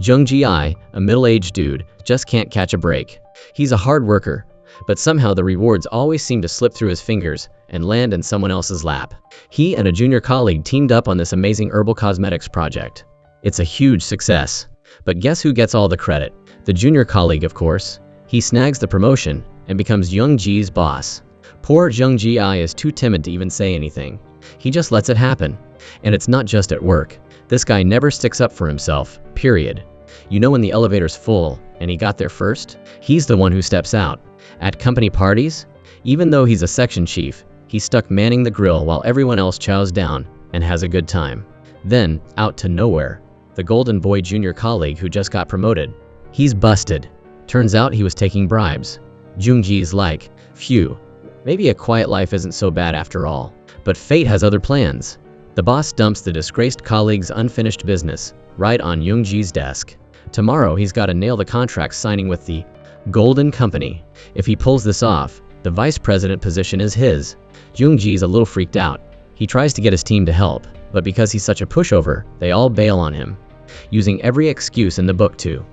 Jung Ji-I, a middle-aged dude, just can't catch a break. He's a hard worker, but somehow the rewards always seem to slip through his fingers and land in someone else's lap. He and a junior colleague teamed up on this amazing herbal cosmetics project. It's a huge success. But guess who gets all the credit? The junior colleague, of course. He snags the promotion and becomes Jung Ji's boss. Poor Jung Ji-I is too timid to even say anything. He just lets it happen. And it's not just at work. This guy never sticks up for himself, period. You know when the elevator's full and he got there first? He's the one who steps out. At company parties, even though he's a section chief, he's stuck manning the grill while everyone else chows down and has a good time. Then, out to nowhere, the golden boy junior colleague who just got promoted. He's busted. Turns out he was taking bribes. Jung Ji's like, phew, maybe a quiet life isn't so bad after all. But fate has other plans. The boss dumps the disgraced colleague's unfinished business right on Jung Ji's desk. Tomorrow he's got to nail the contract signing with the Golden Company. If he pulls this off, the vice president position is his. Jung Ji's a little freaked out. He tries to get his team to help, but because he's such a pushover, they all bail on him, using every excuse in the book to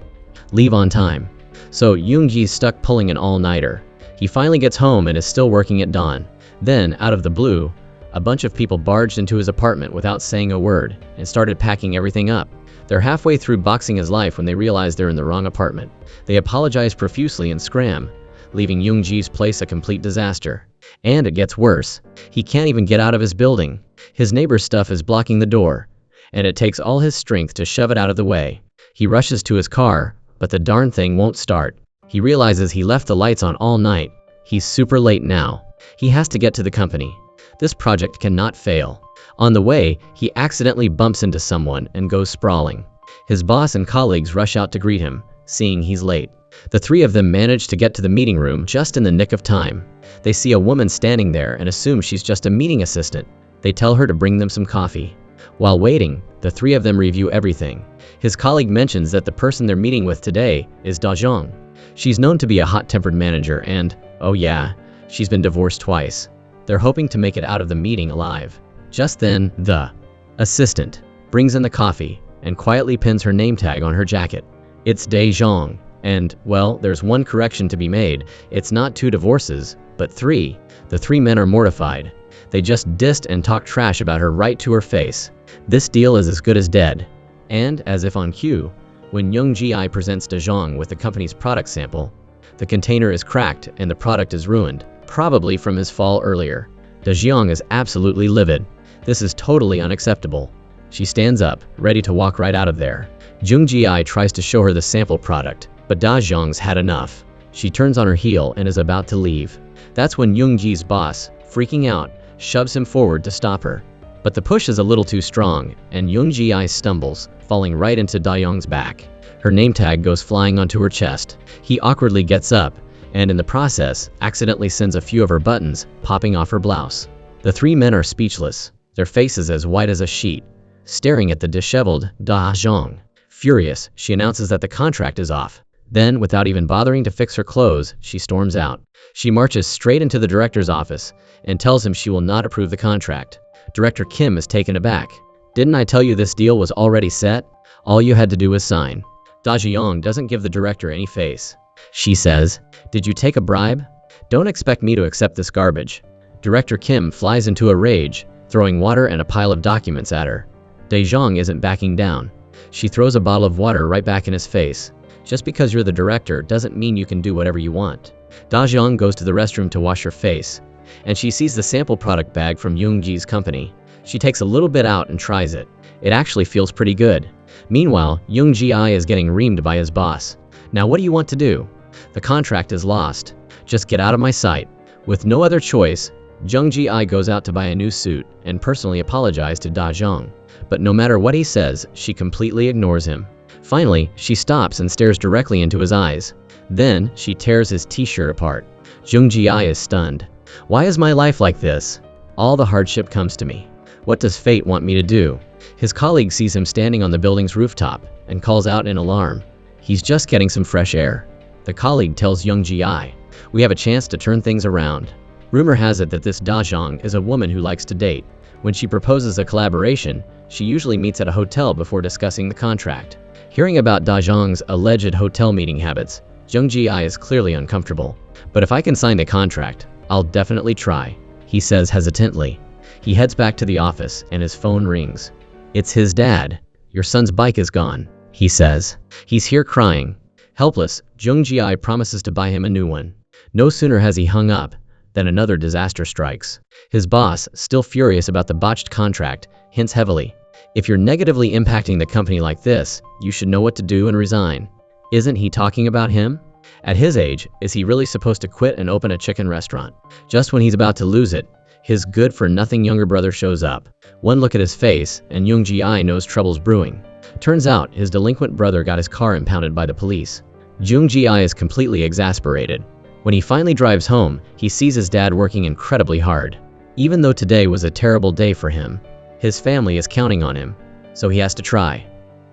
leave on time. So Jung Ji's stuck pulling an all-nighter. He finally gets home and is still working at dawn. Then, out of the blue, a bunch of people barged into his apartment without saying a word and started packing everything up. They're halfway through boxing his life when they realize they're in the wrong apartment. They apologize profusely and scram, leaving Jung Ji's place a complete disaster. And it gets worse. He can't even get out of his building. His neighbor's stuff is blocking the door, and it takes all his strength to shove it out of the way. He rushes to his car, but the darn thing won't start. He realizes he left the lights on all night. He's super late now. He has to get to the company. This project cannot fail. On the way, he accidentally bumps into someone and goes sprawling. His boss and colleagues rush out to greet him, seeing he's late. The three of them manage to get to the meeting room just in the nick of time. They see a woman standing there and assume she's just a meeting assistant. They tell her to bring them some coffee. While waiting, the three of them review everything. His colleague mentions that the person they're meeting with today is Da Zhang. She's known to be a hot-tempered manager and, oh yeah, she's been divorced twice. They're hoping to make it out of the meeting alive. Just then, the assistant brings in the coffee and quietly pins her name tag on her jacket. It's Da Zhang. And, well, there's one correction to be made. It's not 2 divorces, but 3. The 3 men are mortified. They just dissed and talked trash about her right to her face. This deal is as good as dead. And, as if on cue, when Jung Ji-I presents Da Zhang with the company's product sample, the container is cracked and the product is ruined, probably from his fall earlier. Da Zhang is absolutely livid. This is totally unacceptable. She stands up, ready to walk right out of there. Jung Ji-I tries to show her the sample product, but Da Zhang's had enough. She turns on her heel and is about to leave. That's when Jung Ji's boss, freaking out, shoves him forward to stop her. But the push is a little too strong, and Jung Ji-I stumbles, falling right into Da Zhang's back. Her name tag goes flying onto her chest. He awkwardly gets up, and in the process, accidentally sends a few of her buttons popping off her blouse. The 3 men are speechless, their faces as white as a sheet, staring at the disheveled Da Zhang. Furious, she announces that the contract is off. Then, without even bothering to fix her clothes, she storms out. She marches straight into the director's office and tells him she will not approve the contract. Director Kim is taken aback. Didn't I tell you this deal was already set? All you had to do was sign. Da Zhang doesn't give the director any face. She says, "Did you take a bribe? Don't expect me to accept this garbage." Director Kim flies into a rage, throwing water and a pile of documents at her. Da Zhang isn't backing down. She throws a bottle of water right back in his face. Just because you're the director doesn't mean you can do whatever you want. Da Zhang goes to the restroom to wash her face, and she sees the sample product bag from Jung Ji's company. She takes a little bit out and tries it. It actually feels pretty good. Meanwhile, Jung Ji-I is getting reamed by his boss. Now what do you want to do? The contract is lost. Just get out of my sight. With no other choice, Jung Ji-I goes out to buy a new suit and personally apologize to Da Zhang. But no matter what he says, she completely ignores him. Finally, she stops and stares directly into his eyes. Then, she tears his t-shirt apart. Jung Ji-I is stunned. Why is my life like this? All the hardship comes to me. What does fate want me to do? His colleague sees him standing on the building's rooftop and calls out in alarm. He's just getting some fresh air. The colleague tells Jung Ji-I, "We have a chance to turn things around." Rumor has it that this Da Zhang is a woman who likes to date. When she proposes a collaboration, she usually meets at a hotel before discussing the contract. Hearing about Da Zhang's alleged hotel meeting habits, Jung Ji-ai is clearly uncomfortable. But if I can sign a contract, I'll definitely try, he says hesitantly. He heads back to the office and his phone rings. It's his dad. Your son's bike is gone, he says. He's here crying. Helpless, Jung Ji-ai promises to buy him a new one. No sooner has he hung up than another disaster strikes. His boss, still furious about the botched contract, hints heavily. If you're negatively impacting the company like this, you should know what to do and resign. Isn't he talking about him? At his age, is he really supposed to quit and open a chicken restaurant? Just when he's about to lose it, his good-for-nothing younger brother shows up. One look at his face, and Jung Ji-ai knows trouble's brewing. Turns out, his delinquent brother got his car impounded by the police. Jung Ji-ai is completely exasperated. When he finally drives home, he sees his dad working incredibly hard. Even though today was a terrible day for him, his family is counting on him, so he has to try.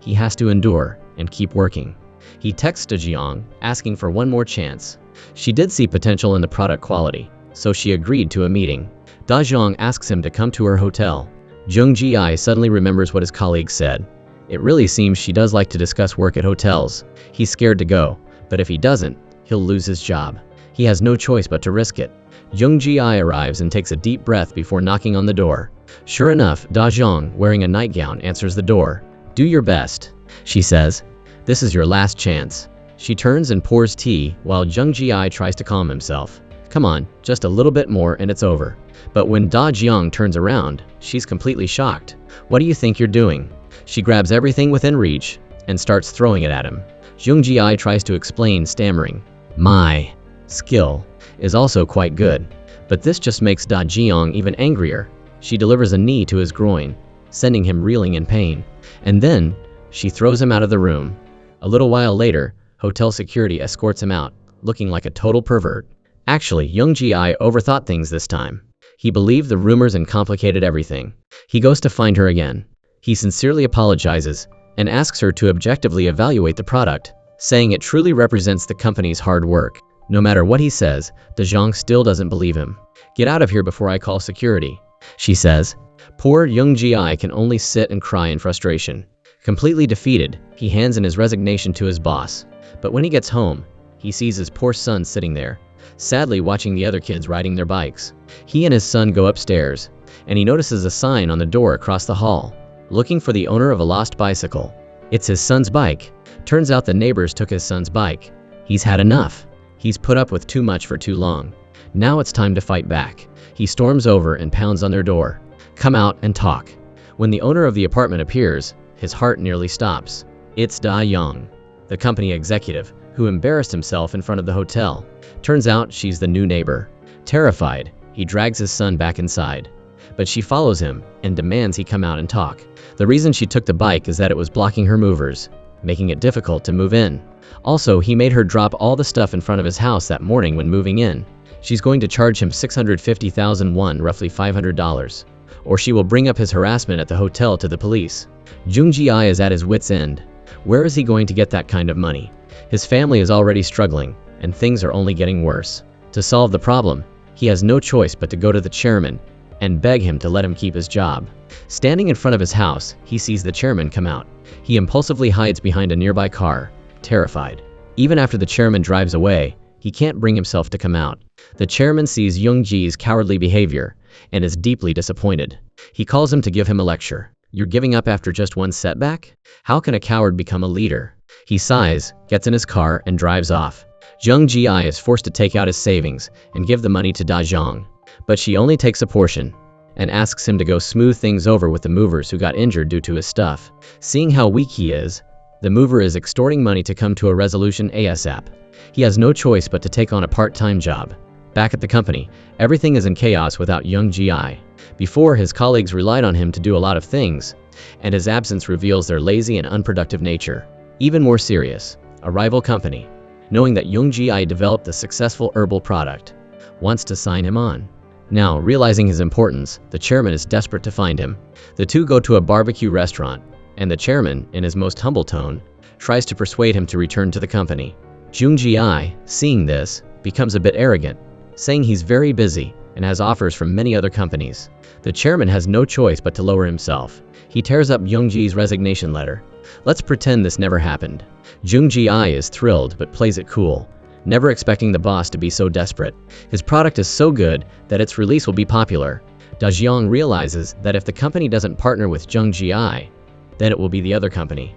He has to endure and keep working. He texts Da Jiang, asking for one more chance. She did see potential in the product quality, so she agreed to a meeting. Da Jiang asks him to come to her hotel. Jung Ji-ai suddenly remembers what his colleague said. It really seems she does like to discuss work at hotels. He's scared to go, but if he doesn't, he'll lose his job. He has no choice but to risk it. Jung Ji-ai arrives and takes a deep breath before knocking on the door. Sure enough, Da Jiang, wearing a nightgown, answers the door. Do your best, she says. This is your last chance. She turns and pours tea while Jung Ji-ai tries to calm himself. Come on, just a little bit more and it's over. But when Da Jiang turns around, she's completely shocked. What do you think you're doing? She grabs everything within reach and starts throwing it at him. Jung Ji-ai tries to explain, stammering. My skill is also quite good. But this just makes Da Jiang even angrier. She delivers a knee to his groin, sending him reeling in pain. And then, she throws him out of the room. A little while later, hotel security escorts him out, looking like a total pervert. Actually, Jung Ji-ai overthought things this time. He believed the rumors and complicated everything. He goes to find her again. He sincerely apologizes and asks her to objectively evaluate the product, saying it truly represents the company's hard work. No matter what he says, Da Jiang still doesn't believe him. Get out of here before I call security, she says. Poor Jung Ji-ai can only sit and cry in frustration. Completely defeated, he hands in his resignation to his boss. But when he gets home, he sees his poor son sitting there, sadly watching the other kids riding their bikes. He and his son go upstairs, and he notices a sign on the door across the hall, looking for the owner of a lost bicycle. It's his son's bike. Turns out the neighbors took his son's bike. He's had enough. He's put up with too much for too long. Now it's time to fight back. He storms over and pounds on their door. Come out and talk. When the owner of the apartment appears, his heart nearly stops. It's Da Jiang, the company executive, who embarrassed himself in front of the hotel. Turns out she's the new neighbor. Terrified, he drags his son back inside. But she follows him and demands he come out and talk. The reason she took the bike is that it was blocking her movers, making it difficult to move in. Also, he made her drop all the stuff in front of his house that morning when moving in. She's going to charge him 650,000 won, roughly $500, or she will bring up his harassment at the hotel to the police. Jung Ji-ai is at his wit's end. Where is he going to get that kind of money? His family is already struggling, and things are only getting worse. To solve the problem, he has no choice but to go to the chairman and beg him to let him keep his job. Standing in front of his house, he sees the chairman come out. He impulsively hides behind a nearby car, terrified. Even after the chairman drives away, he can't bring himself to come out. The chairman sees Jung Ji's cowardly behavior and is deeply disappointed. He calls him to give him a lecture. You're giving up after just one setback? How can a coward become a leader? He sighs, gets in his car, and drives off. Jung Ji-ai is forced to take out his savings and give the money to Da Jiang. But she only takes a portion and asks him to go smooth things over with the movers who got injured due to his stuff. Seeing how weak he is, the mover is extorting money to come to a resolution ASAP. He has no choice but to take on a part-time job. Back at the company, everything is in chaos without Jung Ji-ai. Before, his colleagues relied on him to do a lot of things, and his absence reveals their lazy and unproductive nature. Even more serious, a rival company, knowing that Jung Ji-ai developed a successful herbal product, wants to sign him on. Now, realizing his importance, the chairman is desperate to find him. The two go to a barbecue restaurant, and the chairman, in his most humble tone, tries to persuade him to return to the company. Jung Ji-ai, seeing this, becomes a bit arrogant, saying he's very busy and has offers from many other companies. The chairman has no choice but to lower himself. He tears up Jung-ji's resignation letter. Let's pretend this never happened. Jung-ji is thrilled but plays it cool, never expecting the boss to be so desperate. His product is so good that its release will be popular. Da-jiang realizes that if the company doesn't partner with Jung-ji, then it will be the other company,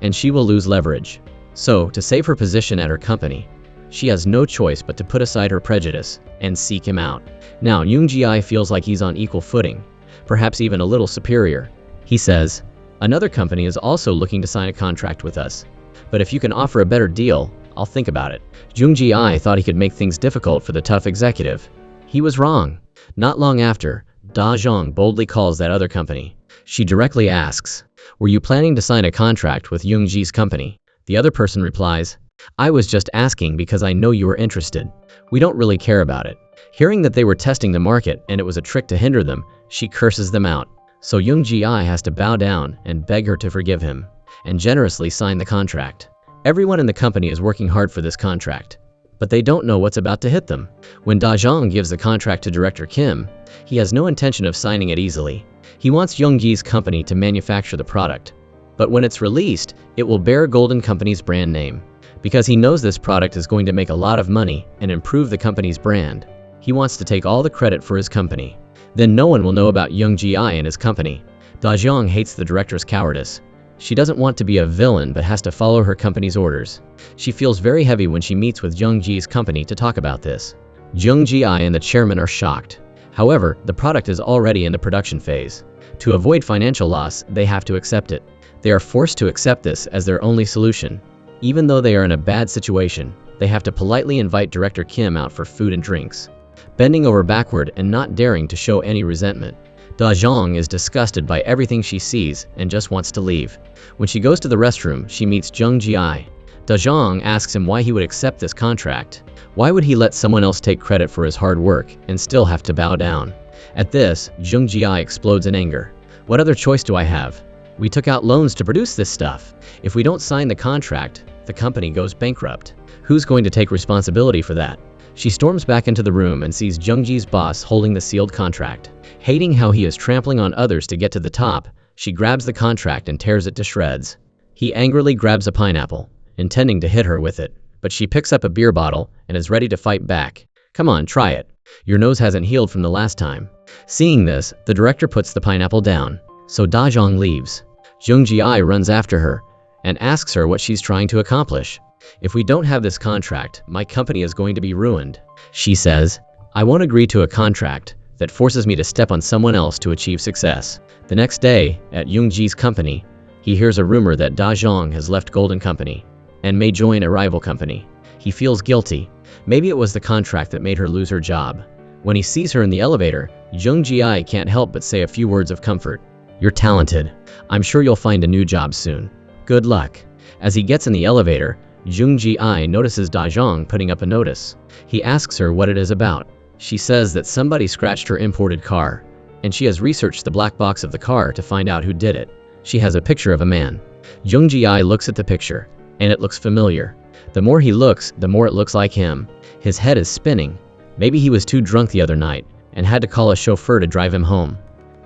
and she will lose leverage. So, to save her position at her company, she has no choice but to put aside her prejudice and seek him out. Now, Jung-ji feels like he's on equal footing, perhaps even a little superior. He says, "Another company is also looking to sign a contract with us, but if you can offer a better deal, I'll think about it." Jung-ji thought he could make things difficult for the tough executive. He was wrong. Not long after, Da-jiang boldly calls that other company. She directly asks, "Were you planning to sign a contract with Jung-ji's company?" The other person replies, "I was just asking because I know you were interested. We don't really care about it." Hearing that they were testing the market and it was a trick to hinder them, she curses them out. So Jung-ji has to bow down and beg her to forgive him, and generously sign the contract. Everyone in the company is working hard for this contract, but they don't know what's about to hit them. When Da-jiang gives the contract to Director Kim, he has no intention of signing it easily. He wants Jung-ji's company to manufacture the product, but when it's released, it will bear Golden Company's brand name. Because he knows this product is going to make a lot of money and improve the company's brand, he wants to take all the credit for his company. Then no one will know about Jung-ji and his company. Da-jiang hates the director's cowardice. She doesn't want to be a villain but has to follow her company's orders. She feels very heavy when she meets with Jung-ji's company to talk about this. Jung-ji and the chairman are shocked. However, the product is already in the production phase. To avoid financial loss, they have to accept it. They are forced to accept this as their only solution. Even though they are in a bad situation, they have to politely invite Director Kim out for food and drinks. Bending over backward and not daring to show any resentment, Da-jiang is disgusted by everything she sees and just wants to leave. When she goes to the restroom, she meets Jung-ji. Da-jiang asks him why he would accept this contract. Why would he let someone else take credit for his hard work and still have to bow down? At this, Jung-ji explodes in anger. "What other choice do I have? We took out loans to produce this stuff. If we don't sign the contract, the company goes bankrupt. Who's going to take responsibility for that?" She storms back into the room and sees Jung-ji's boss holding the sealed contract. Hating how he is trampling on others to get to the top, she grabs the contract and tears it to shreds. He angrily grabs a pineapple, intending to hit her with it, but she picks up a beer bottle and is ready to fight back. "Come on, try it. Your nose hasn't healed from the last time." Seeing this, the director puts the pineapple down, so Da-jiang leaves. Jung-ji runs after her and asks her what she's trying to accomplish. "If we don't have this contract, my company is going to be ruined." She says, "I won't agree to a contract that forces me to step on someone else to achieve success." The next day, at Jung-ji's company, he hears a rumor that Da-jiang has left Golden Company and may join a rival company. He feels guilty. Maybe it was the contract that made her lose her job. When he sees her in the elevator, Jung-ji can't help but say a few words of comfort. "You're talented. I'm sure you'll find a new job soon. Good luck." As he gets in the elevator, Jung-ji notices Da-jiang putting up a notice. He asks her what it is about. She says that somebody scratched her imported car, and she has researched the black box of the car to find out who did it. She has a picture of a man. Jung-ji looks at the picture, and it looks familiar. The more he looks, the more it looks like him. His head is spinning. Maybe he was too drunk the other night and had to call a chauffeur to drive him home.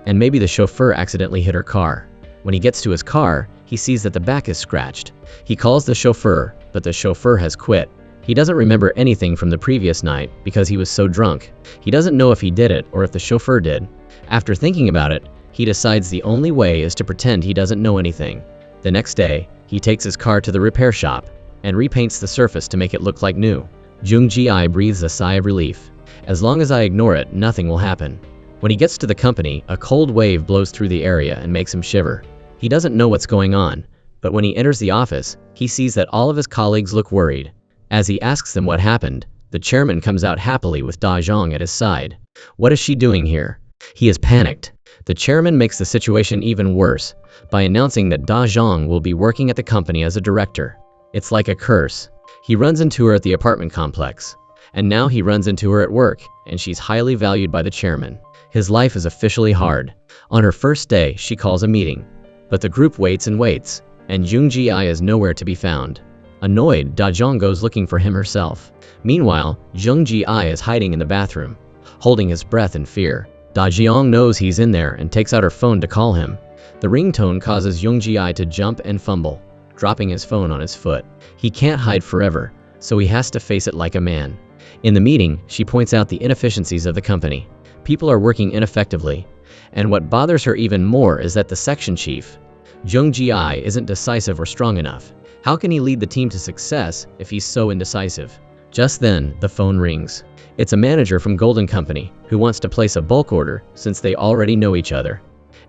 And maybe the chauffeur accidentally hit her car. When he gets to his car, he sees that the back is scratched. He calls the chauffeur, but the chauffeur has quit. He doesn't remember anything from the previous night because he was so drunk. He doesn't know if he did it or if the chauffeur did. After thinking about it, he decides the only way is to pretend he doesn't know anything. The next day, he takes his car to the repair shop and repaints the surface to make it look like new. Jung-ji breathes a sigh of relief. "As long as I ignore it, nothing will happen." When he gets to the company, a cold wave blows through the area and makes him shiver. He doesn't know what's going on, but when he enters the office, he sees that all of his colleagues look worried. As he asks them what happened, the chairman comes out happily with Da-jiang at his side. What is she doing here? He is panicked. The chairman makes the situation even worse by announcing that Da-jiang will be working at the company as a director. It's like a curse. He runs into her at the apartment complex, and now he runs into her at work, and she's highly valued by the chairman. His life is officially hard. On her first day, she calls a meeting. But the group waits and waits, and Jung-ji is nowhere to be found. Annoyed, Da-jiang goes looking for him herself. Meanwhile, Jung-ji is hiding in the bathroom, holding his breath in fear. Da Jiang knows he's in there and takes out her phone to call him. The ringtone causes Young Ji-ai to jump and fumble, dropping his phone on his foot. He can't hide forever, so he has to face it like a man. In the meeting, she points out the inefficiencies of the company. People are working ineffectively, and what bothers her even more is that the section chief, Young Ji-ai, isn't decisive or strong enough. How can he lead the team to success if he's so indecisive? Just then, the phone rings. It's a manager from Golden Company who wants to place a bulk order since they already know each other,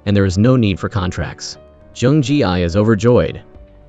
and there is no need for contracts. Young Ji-ai is overjoyed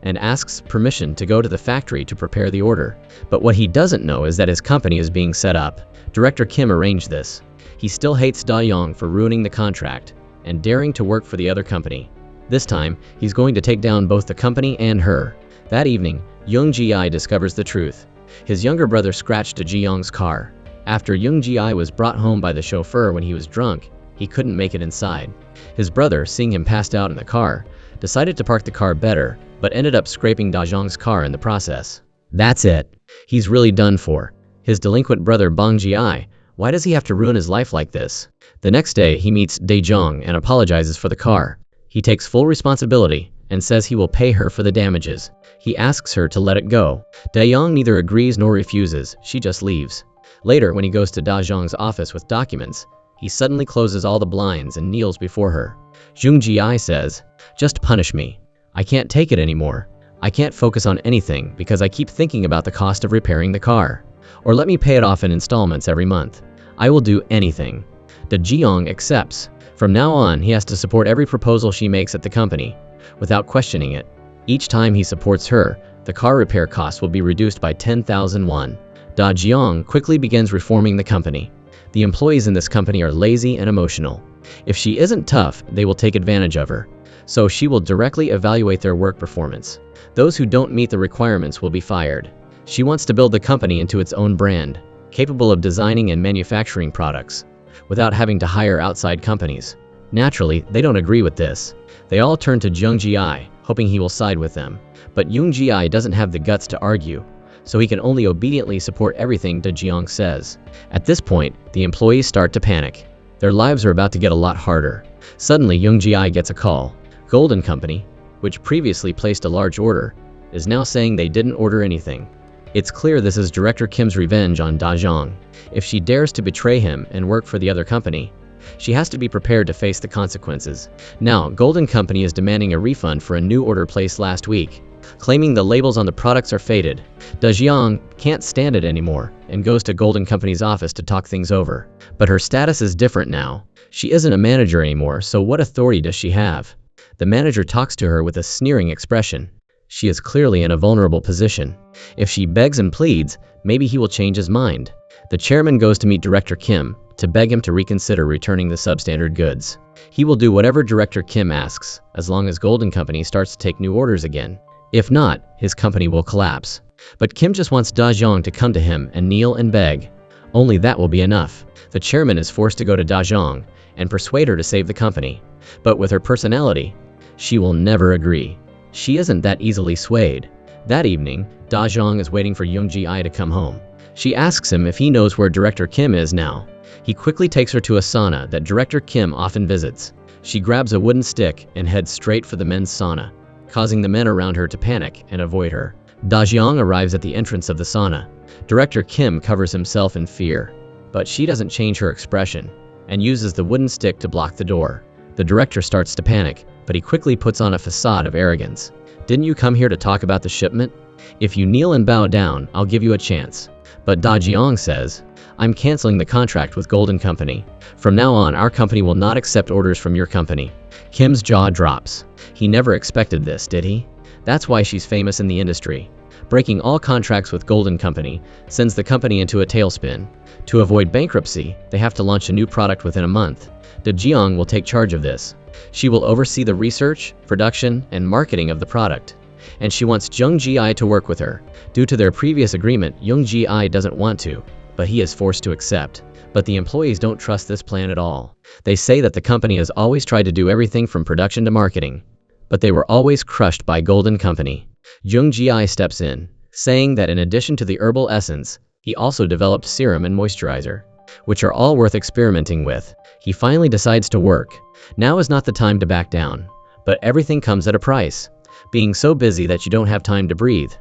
and asks permission to go to the factory to prepare the order. But what he doesn't know is that his company is being set up. Director Kim arranged this. He still hates Da Yang for ruining the contract and daring to work for the other company. This time, he's going to take down both the company and her. That evening, Young Ji-ai discovers the truth. His younger brother scratched Ji Yong's car. After Young Ji-ai was brought home by the chauffeur when he was drunk, he couldn't make it inside. His brother, seeing him passed out in the car, decided to park the car better, but ended up scraping Da Zhang's car in the process. That's it. He's really done for. His delinquent brother Bang Ji-ai, why does he have to ruin his life like this? The next day, he meets Da Zhang and apologizes for the car. He takes full responsibility and says he will pay her for the damages. He asks her to let it go. Da Yang neither agrees nor refuses, she just leaves. Later, when he goes to Da Zhang's office with documents, he suddenly closes all the blinds and kneels before her. Young Ji-ai says, "Just punish me. I can't take it anymore. I can't focus on anything because I keep thinking about the cost of repairing the car. Or let me pay it off in installments every month. I will do anything." Da Jiang accepts. From now on, he has to support every proposal she makes at the company, without questioning it. Each time he supports her, the car repair cost will be reduced by 10,000 won. Da Jiang quickly begins reforming the company. The employees in this company are lazy and emotional. If she isn't tough, they will take advantage of her. So she will directly evaluate their work performance. Those who don't meet the requirements will be fired. She wants to build the company into its own brand, capable of designing and manufacturing products, without having to hire outside companies. Naturally, they don't agree with this. They all turn to Young Ji-ai, hoping he will side with them. But Young Ji-ai doesn't have the guts to argue, so he can only obediently support everything Da Jiang says. At this point, the employees start to panic. Their lives are about to get a lot harder. Suddenly, Young Ji-ai gets a call. Golden Company, which previously placed a large order, is now saying they didn't order anything. It's clear this is Director Kim's revenge on Da Zhang. If she dares to betray him and work for the other company, she has to be prepared to face the consequences. Now, Golden Company is demanding a refund for a new order placed last week, claiming the labels on the products are faded. Da Jiang can't stand it anymore and goes to Golden Company's office to talk things over. But her status is different now. She isn't a manager anymore, so what authority does she have? The manager talks to her with a sneering expression. She is clearly in a vulnerable position. If she begs and pleads, maybe he will change his mind. The chairman goes to meet Director Kim to beg him to reconsider returning the substandard goods. He will do whatever Director Kim asks, as long as Golden Company starts to take new orders again. If not, his company will collapse. But Kim just wants Da Zhang to come to him and kneel and beg. Only that will be enough. The chairman is forced to go to Da Zhang and persuade her to save the company. But with her personality, she will never agree. She isn't that easily swayed. That evening, Da Zhang is waiting for Young Ji-ai to come home. She asks him if he knows where Director Kim is now. He quickly takes her to a sauna that Director Kim often visits. She grabs a wooden stick and heads straight for the men's sauna, causing the men around her to panic and avoid her. Da Jiang arrives at the entrance of the sauna. Director Kim covers himself in fear, but she doesn't change her expression and uses the wooden stick to block the door. The director starts to panic, but he quickly puts on a facade of arrogance. "Didn't you come here to talk about the shipment? If you kneel and bow down, I'll give you a chance." But Da Jiang says, "I'm canceling the contract with Golden Company. From now on, our company will not accept orders from your company." Kim's jaw drops. He never expected this, did he? That's why she's famous in the industry. Breaking all contracts with Golden Company sends the company into a tailspin. To avoid bankruptcy, they have to launch a new product within a month. Da Jiang will take charge of this. She will oversee the research, production, and marketing of the product. And she wants Young Ji-ai to work with her. Due to their previous agreement, Young Ji-ai doesn't want to, but he is forced to accept. But the employees don't trust this plan at all. They say that the company has always tried to do everything from production to marketing, but they were always crushed by Golden Company. Young Ji-ai steps in, saying that in addition to the herbal essence, he also developed serum and moisturizer. which are all worth experimenting with. He finally decides to work. Now is not the time to back down. But everything comes at a price. Being so busy that you don't have time to breathe.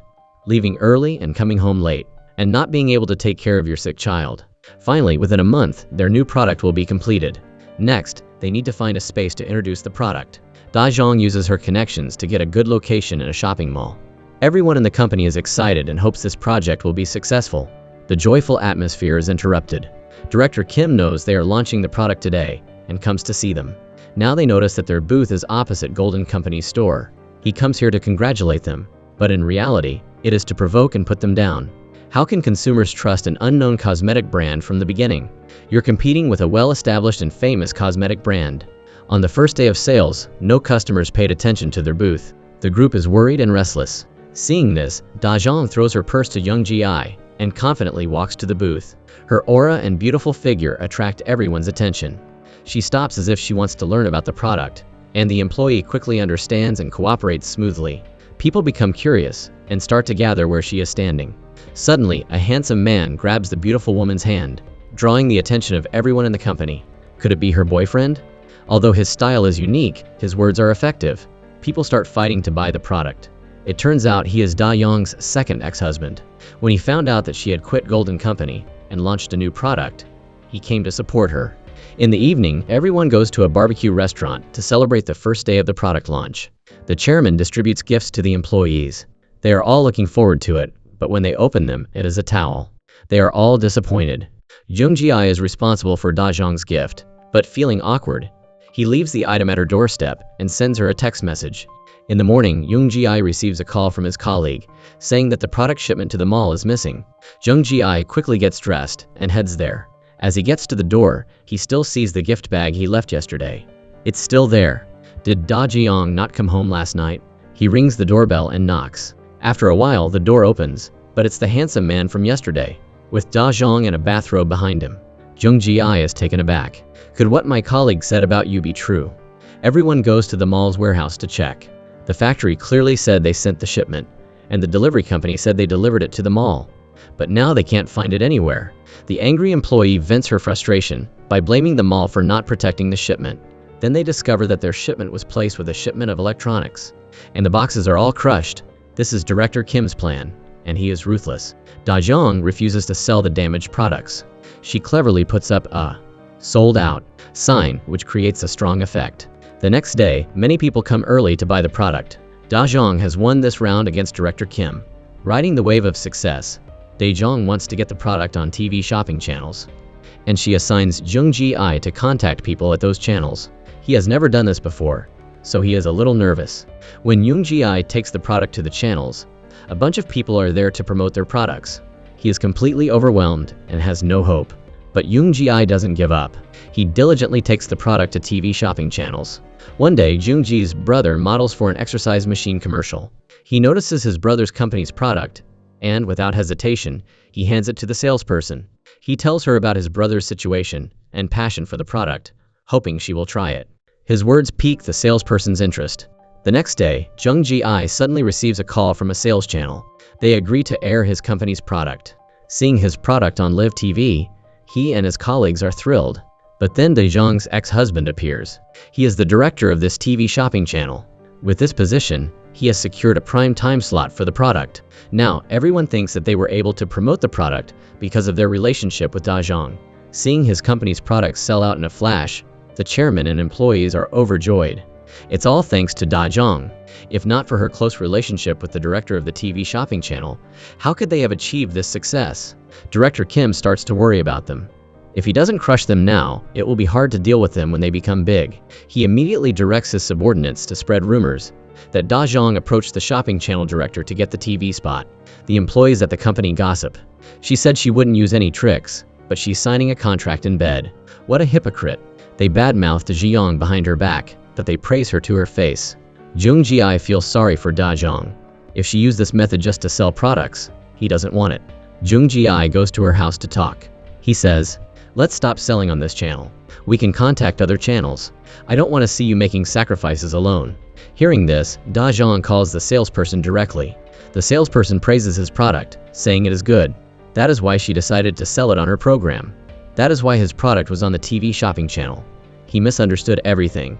Leaving early and coming home late. And not being able to take care of your sick child. Finally, within a month, their new product will be completed. Next, they need to find a space to introduce the product. Da Zhang uses her connections to get a good location in a shopping mall. Everyone in the company is excited and hopes this project will be successful. The joyful atmosphere is interrupted. Director Kim knows they are launching the product today and comes to see them. Now they notice that their booth is opposite Golden Company's store. He comes here to congratulate them, but in reality, it is to provoke and put them down. How can consumers trust an unknown cosmetic brand from the beginning? You're competing with a well-established and famous cosmetic brand. On the first day of sales, no customers paid attention to their booth. The group is worried and restless. Seeing this, Da Zhang throws her purse to Young Ji-ai and confidently walks to the booth. Her aura and beautiful figure attract everyone's attention. She stops as if she wants to learn about the product, and the employee quickly understands and cooperates smoothly. People become curious and start to gather where she is standing. Suddenly, a handsome man grabs the beautiful woman's hand, drawing the attention of everyone in the company. Could it be her boyfriend? Although his style is unique, his words are effective. People start fighting to buy the product. It turns out he is Da Yong's second ex-husband. When he found out that she had quit Golden Company and launched a new product, he came to support her. In the evening, everyone goes to a barbecue restaurant to celebrate the first day of the product launch. The chairman distributes gifts to the employees. They are all looking forward to it, but when they open them, it is a towel. They are all disappointed. Jung Ji-ai is responsible for Da Zhang's gift, but feeling awkward, he leaves the item at her doorstep and sends her a text message. In the morning, Jung Ji-ai receives a call from his colleague, saying that the product shipment to the mall is missing. Jung Ji-ai quickly gets dressed and heads there. As he gets to the door, he still sees the gift bag he left yesterday. It's still there. Did Da Jiang not come home last night? He rings the doorbell and knocks. After a while, the door opens, but it's the handsome man from yesterday, with Da Zhang in a bathrobe behind him. Jung Ji-ai is taken aback. Could what my colleague said about you be true? Everyone goes to the mall's warehouse to check. The factory clearly said they sent the shipment, and the delivery company said they delivered it to the mall. But now they can't find it anywhere. The angry employee vents her frustration by blaming the mall for not protecting the shipment. Then they discover that their shipment was placed with a shipment of electronics, and the boxes are all crushed. This is Director Kim's plan, and he is ruthless. Da Zhang refuses to sell the damaged products. She cleverly puts up a "sold out" sign, which creates a strong effect. The next day, many people come early to buy the product. Da Zhang has won this round against Director Kim. Riding the wave of success, Da Zhang wants to get the product on TV shopping channels, and she assigns Jung Ji-ai to contact people at those channels. He has never done this before, so he is a little nervous. When Jung Ji-ai takes the product to the channels, a bunch of people are there to promote their products. He is completely overwhelmed and has no hope. But Jung Ji-ai doesn't give up. He diligently takes the product to TV shopping channels. One day, Jung Ji's brother models for an exercise machine commercial. He notices his brother's company's product, and without hesitation, he hands it to the salesperson. He tells her about his brother's situation and passion for the product, hoping she will try it. His words pique the salesperson's interest. The next day, Jung Ji-ai suddenly receives a call from a sales channel. They agree to air his company's product. Seeing his product on Live TV, he and his colleagues are thrilled. But then Da Zhang's ex-husband appears. He is the director of this TV shopping channel. With this position, he has secured a prime time slot for the product. Now, everyone thinks that they were able to promote the product because of their relationship with Da Zhang. Seeing his company's products sell out in a flash, the chairman and employees are overjoyed. It's all thanks to Da Zhang. If not for her close relationship with the director of the TV shopping channel, how could they have achieved this success? Director Kim starts to worry about them. If he doesn't crush them now, it will be hard to deal with them when they become big. He immediately directs his subordinates to spread rumors that Da Zhang approached the shopping channel director to get the TV spot. The employees at the company gossip. She said she wouldn't use any tricks, but she's signing a contract in bed. What a hypocrite. They badmouth to Jiang behind her back, but they praise her to her face. Jung Ji-ai feels sorry for Da Zhang. If she used this method just to sell products, he doesn't want it. Jung Ji-ai goes to her house to talk. He says, "Let's stop selling on this channel. We can contact other channels. I don't want to see you making sacrifices alone." Hearing this, Da Zhang calls the salesperson directly. The salesperson praises his product, saying it is good. That is why she decided to sell it on her program. That is why his product was on the TV shopping channel. He misunderstood everything,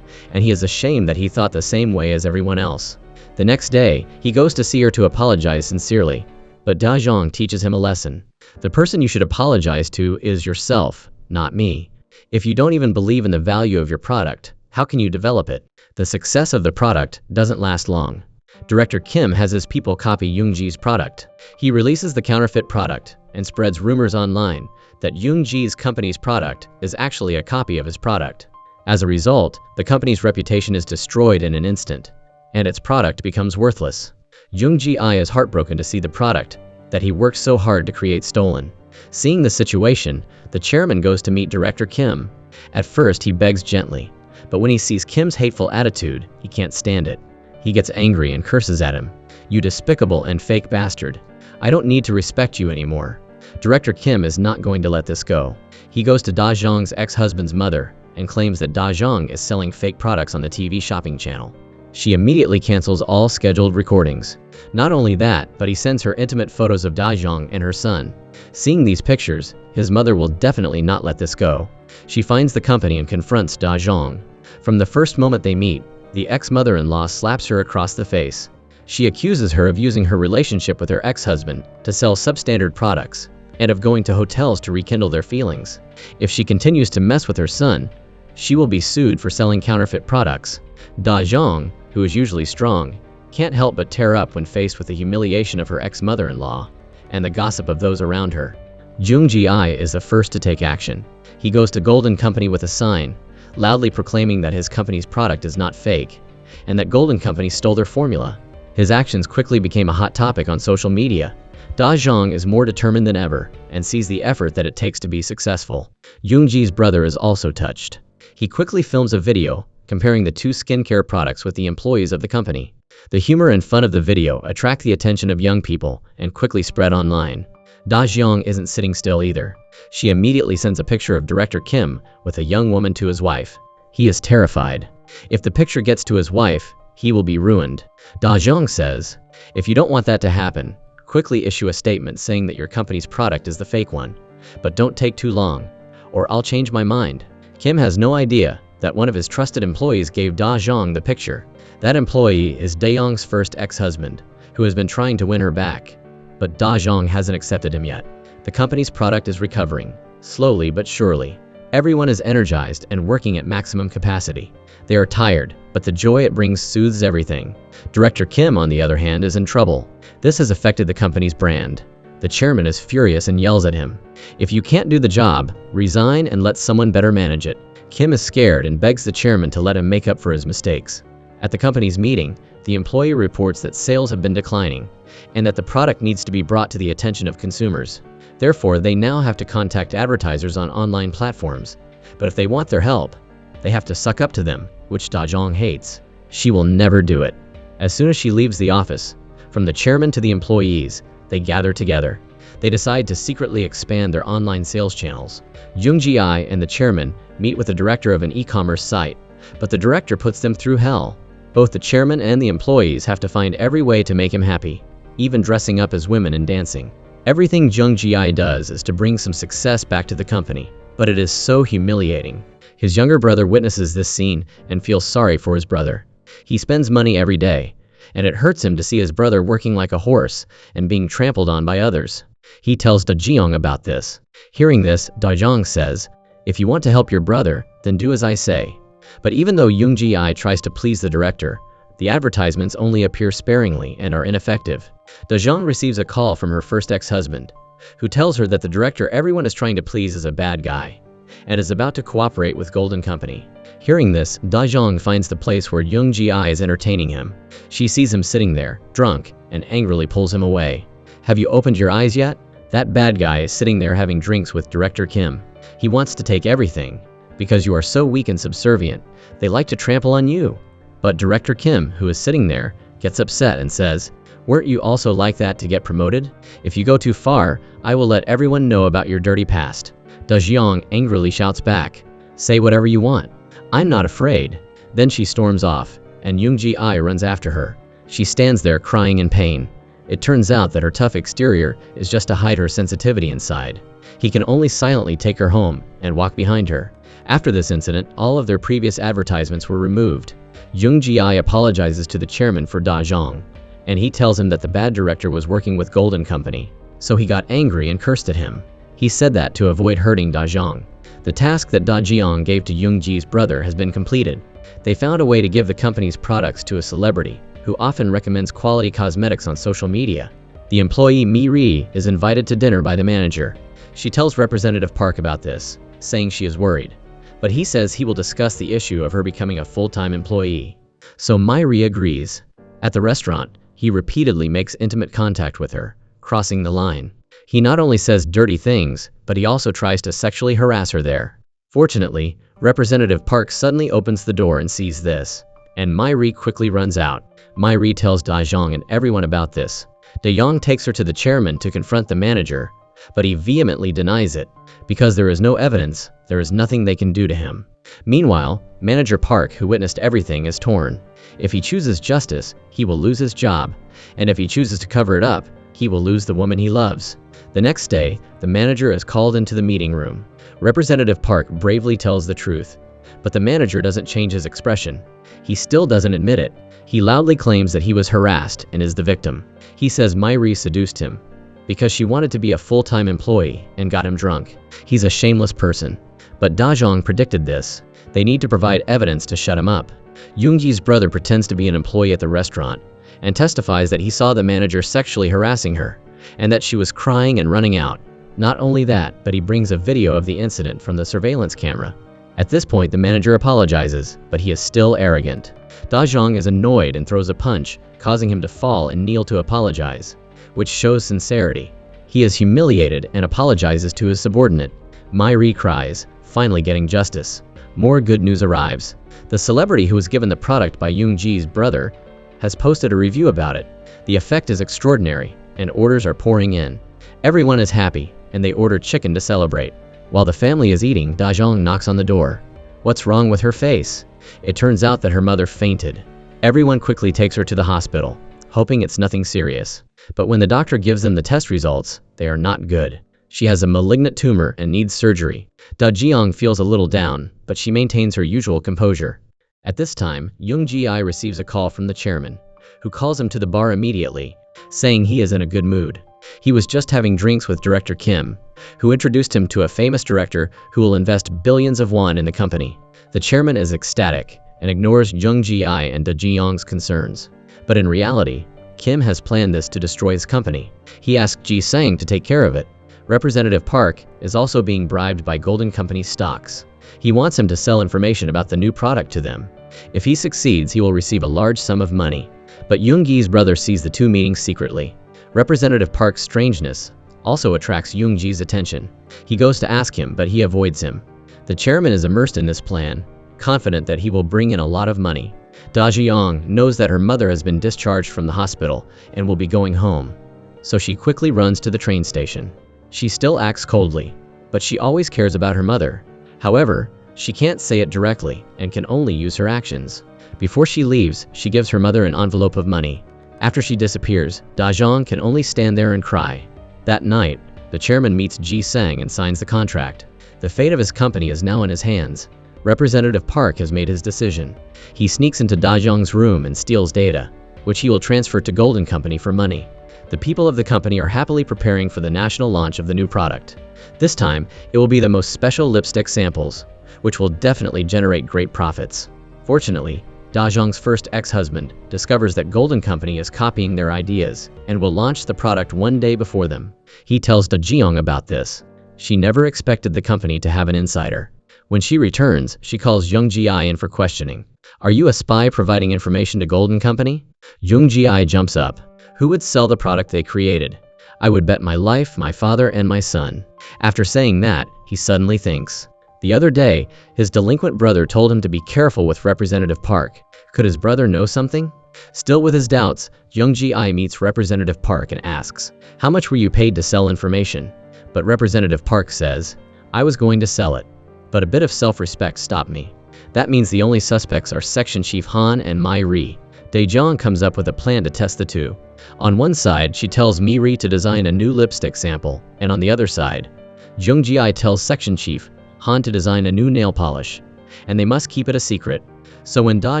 and he is ashamed that he thought the same way as everyone else. The next day, he goes to see her to apologize sincerely, but Da Zhang teaches him a lesson. The person you should apologize to is yourself, not me. If you don't even believe in the value of your product, how can you develop it? The success of the product doesn't last long. Director Kim has his people copy Yoonji's product. He releases the counterfeit product and spreads rumors online that Yoonji's company's product is actually a copy of his product. As a result, the company's reputation is destroyed in an instant, and its product becomes worthless. Yoonji is heartbroken to see the product that he worked so hard to create stolen. Seeing the situation, the chairman goes to meet Director Kim. At first, he begs gently, but when he sees Kim's hateful attitude, he can't stand it. He gets angry and curses at him. "You despicable and fake bastard. I don't need to respect you anymore." Director Kim is not going to let this go. He goes to Da Zhang's ex-husband's mother and claims that Da Zhang is selling fake products on the TV shopping channel. She immediately cancels all scheduled recordings. Not only that, but he sends her intimate photos of Da Zhang and her son. Seeing these pictures, his mother will definitely not let this go. She finds the company and confronts Da Zhang. From the first moment they meet, the ex-mother-in-law slaps her across the face. She accuses her of using her relationship with her ex-husband to sell substandard products, and of going to hotels to rekindle their feelings. If she continues to mess with her son, she will be sued for selling counterfeit products. Da Zhang, who is usually strong, can't help but tear up when faced with the humiliation of her ex-mother-in-law and the gossip of those around her. Yoonji is the first to take action. He goes to Golden Company with a sign, loudly proclaiming that his company's product is not fake, and that Golden Company stole their formula. His actions quickly became a hot topic on social media. Da Zhang is more determined than ever, and sees the effort that it takes to be successful. Yoonji's brother is also touched. He quickly films a video, comparing the two skincare products with the employees of the company. The humor and fun of the video attract the attention of young people, and quickly spread online. Da Zhang isn't sitting still either. She immediately sends a picture of Director Kim with a young woman to his wife. He is terrified. If the picture gets to his wife, he will be ruined. Da Zhang says, "If you don't want that to happen, quickly issue a statement saying that your company's product is the fake one. But don't take too long, or I'll change my mind." Kim has no idea that one of his trusted employees gave Da Zhang the picture. That employee is Daeyong's first ex-husband, who has been trying to win her back. But Da Zhang hasn't accepted him yet. The company's product is recovering, slowly but surely. Everyone is energized and working at maximum capacity. They are tired, but the joy it brings soothes everything. Director Kim, on the other hand, is in trouble. This has affected the company's brand. The chairman is furious and yells at him, "If you can't do the job, resign and let someone better manage it." Kim is scared and begs the chairman to let him make up for his mistakes. At the company's meeting, the employee reports that sales have been declining, and that the product needs to be brought to the attention of consumers. Therefore, they now have to contact advertisers on online platforms. But if they want their help, they have to suck up to them, which Da Zhang hates. She will never do it. As soon as she leaves the office, from the chairman to the employees, they gather together. They decide to secretly expand their online sales channels. Yoonji and the chairman meet with the director of an e-commerce site, but the director puts them through hell. Both the chairman and the employees have to find every way to make him happy, even dressing up as women and dancing. Everything Yoonji does is to bring some success back to the company, but it is so humiliating. His younger brother witnesses this scene and feels sorry for his brother. He spends money every day, and it hurts him to see his brother working like a horse and being trampled on by others. He tells Da Zhang about this. Hearing this, Da Zhang says, "If you want to help your brother, then do as I say." But even though Yoonji tries to please the director, the advertisements only appear sparingly and are ineffective. Da Zhang receives a call from her first ex-husband, who tells her that the director everyone is trying to please is a bad guy, and is about to cooperate with Golden Company. Hearing this, Da Zhang finds the place where Yoonji is entertaining him. She sees him sitting there, drunk, and angrily pulls him away. "Have you opened your eyes yet? That bad guy is sitting there having drinks with Director Kim. He wants to take everything. Because you are so weak and subservient, they like to trample on you." But Director Kim, who is sitting there, gets upset and says, "Weren't you also like that to get promoted? If you go too far, I will let everyone know about your dirty past." Da Zhang angrily shouts back, "Say whatever you want. I'm not afraid." Then she storms off, and Yoonji runs after her. She stands there crying in pain. It turns out that her tough exterior is just to hide her sensitivity inside. He can only silently take her home and walk behind her. After this incident, all of their previous advertisements were removed. Jung Ji-ai apologizes to the chairman for Da Zhang, and he tells him that the bad director was working with Golden Company, so he got angry and cursed at him. He said that to avoid hurting Da Zhang. The task that Da Jiang gave to Jung Ji's brother has been completed. They found a way to give the company's products to a celebrity, who often recommends quality cosmetics on social media. The employee Mi Ri is invited to dinner by the manager. She tells Representative Park about this, saying she is worried. But he says he will discuss the issue of her becoming a full-time employee. So Mi Ri agrees. At the restaurant, he repeatedly makes intimate contact with her, crossing the line. He not only says dirty things, but he also tries to sexually harass her there. Fortunately, Representative Park suddenly opens the door and sees this, and Mi Ri quickly runs out. Mi Ri tells Da Zhang and everyone about this. De Jong takes her to the chairman to confront the manager, but he vehemently denies it. Because there is no evidence, there is nothing they can do to him. Meanwhile, Manager Park, who witnessed everything, is torn. If he chooses justice, he will lose his job, and if he chooses to cover it up, he will lose the woman he loves. The next day, the manager is called into the meeting room. Representative Park bravely tells the truth, but the manager doesn't change his expression. He still doesn't admit it. He loudly claims that he was harassed and is the victim. He says Mi Ri seduced him because she wanted to be a full-time employee and got him drunk. He's a shameless person. But Da Zhang predicted this. They need to provide evidence to shut him up. Jung Ji's brother pretends to be an employee at the restaurant and testifies that he saw the manager sexually harassing her and that she was crying and running out. Not only that, but he brings a video of the incident from the surveillance camera. At this point, the manager apologizes, but he is still arrogant. Da Zhang is annoyed and throws a punch, causing him to fall and kneel to apologize, which shows sincerity. He is humiliated and apologizes to his subordinate. Mi Ri cries, finally getting justice. More good news arrives. The celebrity who was given the product by Jung Ji's brother has posted a review about it. The effect is extraordinary, and orders are pouring in. Everyone is happy, and they order chicken to celebrate. While the family is eating, Da Zhang knocks on the door. What's wrong with her face? It turns out that her mother fainted. Everyone quickly takes her to the hospital, hoping it's nothing serious. But when the doctor gives them the test results, they are not good. She has a malignant tumor and needs surgery. Da Jiang feels a little down, but she maintains her usual composure. At this time, Jung Ji-ai receives a call from the chairman, who calls him to the bar immediately, saying he is in a good mood. He was just having drinks with Director Kim, who introduced him to a famous director who will invest billions of won in the company. The chairman is ecstatic and ignores Jung Ji-ai and Da Jiang's concerns. But in reality, Kim has planned this to destroy his company. He asked Ji Sang to take care of it. Representative Park is also being bribed by Golden Company's stocks. He wants him to sell information about the new product to them. If he succeeds, he will receive a large sum of money. But Jung Ji's brother sees the two meetings secretly. Representative Park's strangeness also attracts Jung Ji's attention. He goes to ask him, but he avoids him. The chairman is immersed in this plan, confident that he will bring in a lot of money. Da Jiang knows that her mother has been discharged from the hospital and will be going home, so she quickly runs to the train station. She still acts coldly, but she always cares about her mother. However, she can't say it directly and can only use her actions. Before she leaves, she gives her mother an envelope of money. After she disappears, Da Zhang can only stand there and cry. That night, the chairman meets Ji Sang and signs the contract. The fate of his company is now in his hands. Representative Park has made his decision. He sneaks into Da Zhang's room and steals data, which he will transfer to Golden Company for money. The people of the company are happily preparing for the national launch of the new product. This time, it will be the most special lipstick samples, which will definitely generate great profits. Fortunately, Da Zhang's first ex-husband discovers that Golden Company is copying their ideas and will launch the product one day before them. He tells Da Jiang about this. She never expected the company to have an insider. When she returns, she calls Jung Ji-ai in for questioning. Are you a spy providing information to Golden Company? Jung Ji-ai jumps up. Who would sell the product they created? I would bet my life, my father, and my son. After saying that, he suddenly thinks. The other day, his delinquent brother told him to be careful with Representative Park. Could his brother know something? Still with his doubts, Jung Ji-ai meets Representative Park and asks, how much were you paid to sell information? But Representative Park says, I was going to sell it. But a bit of self-respect stopped me. That means the only suspects are Section Chief Han and Mi Ri. Daejeon comes up with a plan to test the two. On one side, she tells Mi-ri to design a new lipstick sample, and on the other side, Jung Ji-ai tells Section Chief Han to design a new nail polish, and they must keep it a secret. So when Da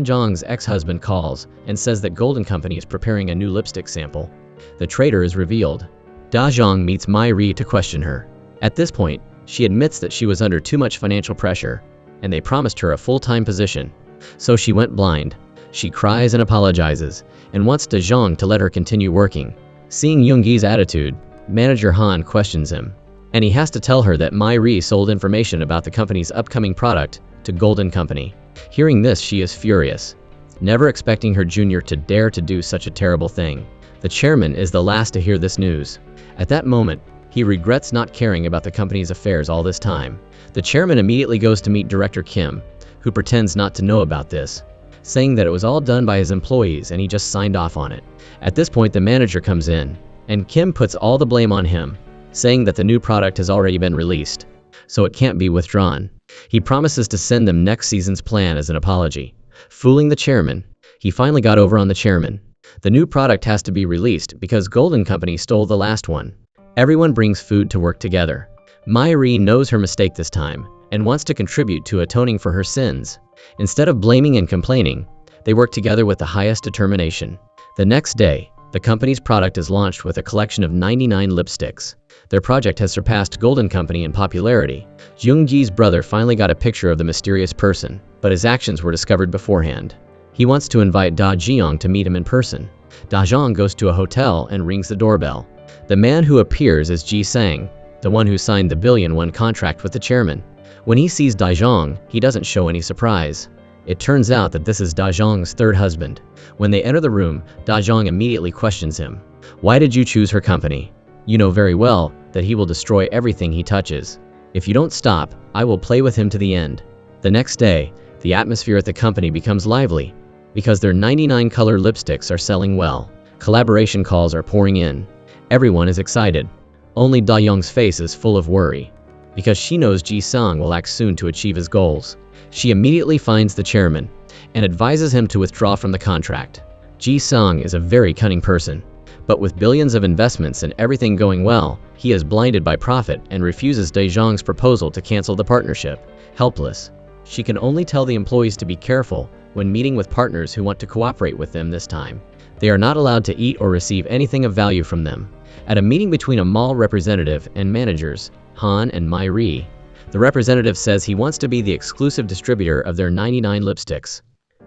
Zhang's ex-husband calls and says that Golden Company is preparing a new lipstick sample, the traitor is revealed. Da Zhang meets Mi-ri to question her. At this point, she admits that she was under too much financial pressure, and they promised her a full-time position. So she went blind. She cries and apologizes, and wants Da Zhang to let her continue working. Seeing Yoongi's attitude, manager Han questions him, and he has to tell her that Mi-ri sold information about the company's upcoming product to Golden Company. Hearing this, she is furious, never expecting her junior to dare to do such a terrible thing. The chairman is the last to hear this news. At that moment, he regrets not caring about the company's affairs all this time. The chairman immediately goes to meet Director Kim, who pretends not to know about this, saying that it was all done by his employees and he just signed off on it. At this point, the manager comes in, and Kim puts all the blame on him, saying that the new product has already been released, so it can't be withdrawn. He promises to send them next season's plan as an apology. Fooling the chairman, he finally got over on the chairman. The new product has to be released because Golden Company stole the last one. Everyone brings food to work together. Mi-ri knows her mistake this time and wants to contribute to atoning for her sins. Instead of blaming and complaining, they work together with the highest determination. The next day, the company's product is launched with a collection of 99 lipsticks. Their project has surpassed Golden Company in popularity. Jung-ji's brother finally got a picture of the mysterious person, but his actions were discovered beforehand. He wants to invite Da Jiang to meet him in person. Da Jiang goes to a hotel and rings the doorbell. The man who appears is Ji Sang, the one who signed the $1 billion contract with the chairman. When he sees Da Jiang, he doesn't show any surprise. It turns out that this is Da Jiang's third husband. When they enter the room, Da Jiang immediately questions him. Why did you choose her company? You know very well that he will destroy everything he touches. If you don't stop, I will play with him to the end. The next day, the atmosphere at the company becomes lively, because their 99 color lipsticks are selling well. Collaboration calls are pouring in. Everyone is excited. Only Da Young's face is full of worry, because she knows Ji Sang will act soon to achieve his goals. She immediately finds the chairman and advises him to withdraw from the contract. Ji Sang is a very cunning person, but with billions of investments and everything going well, he is blinded by profit and refuses Daejeon's proposal to cancel the partnership. Helpless, she can only tell the employees to be careful when meeting with partners who want to cooperate with them this time. They are not allowed to eat or receive anything of value from them. At a meeting between a mall representative and managers, Han and Mi-ri, the representative says he wants to be the exclusive distributor of their 99 lipsticks,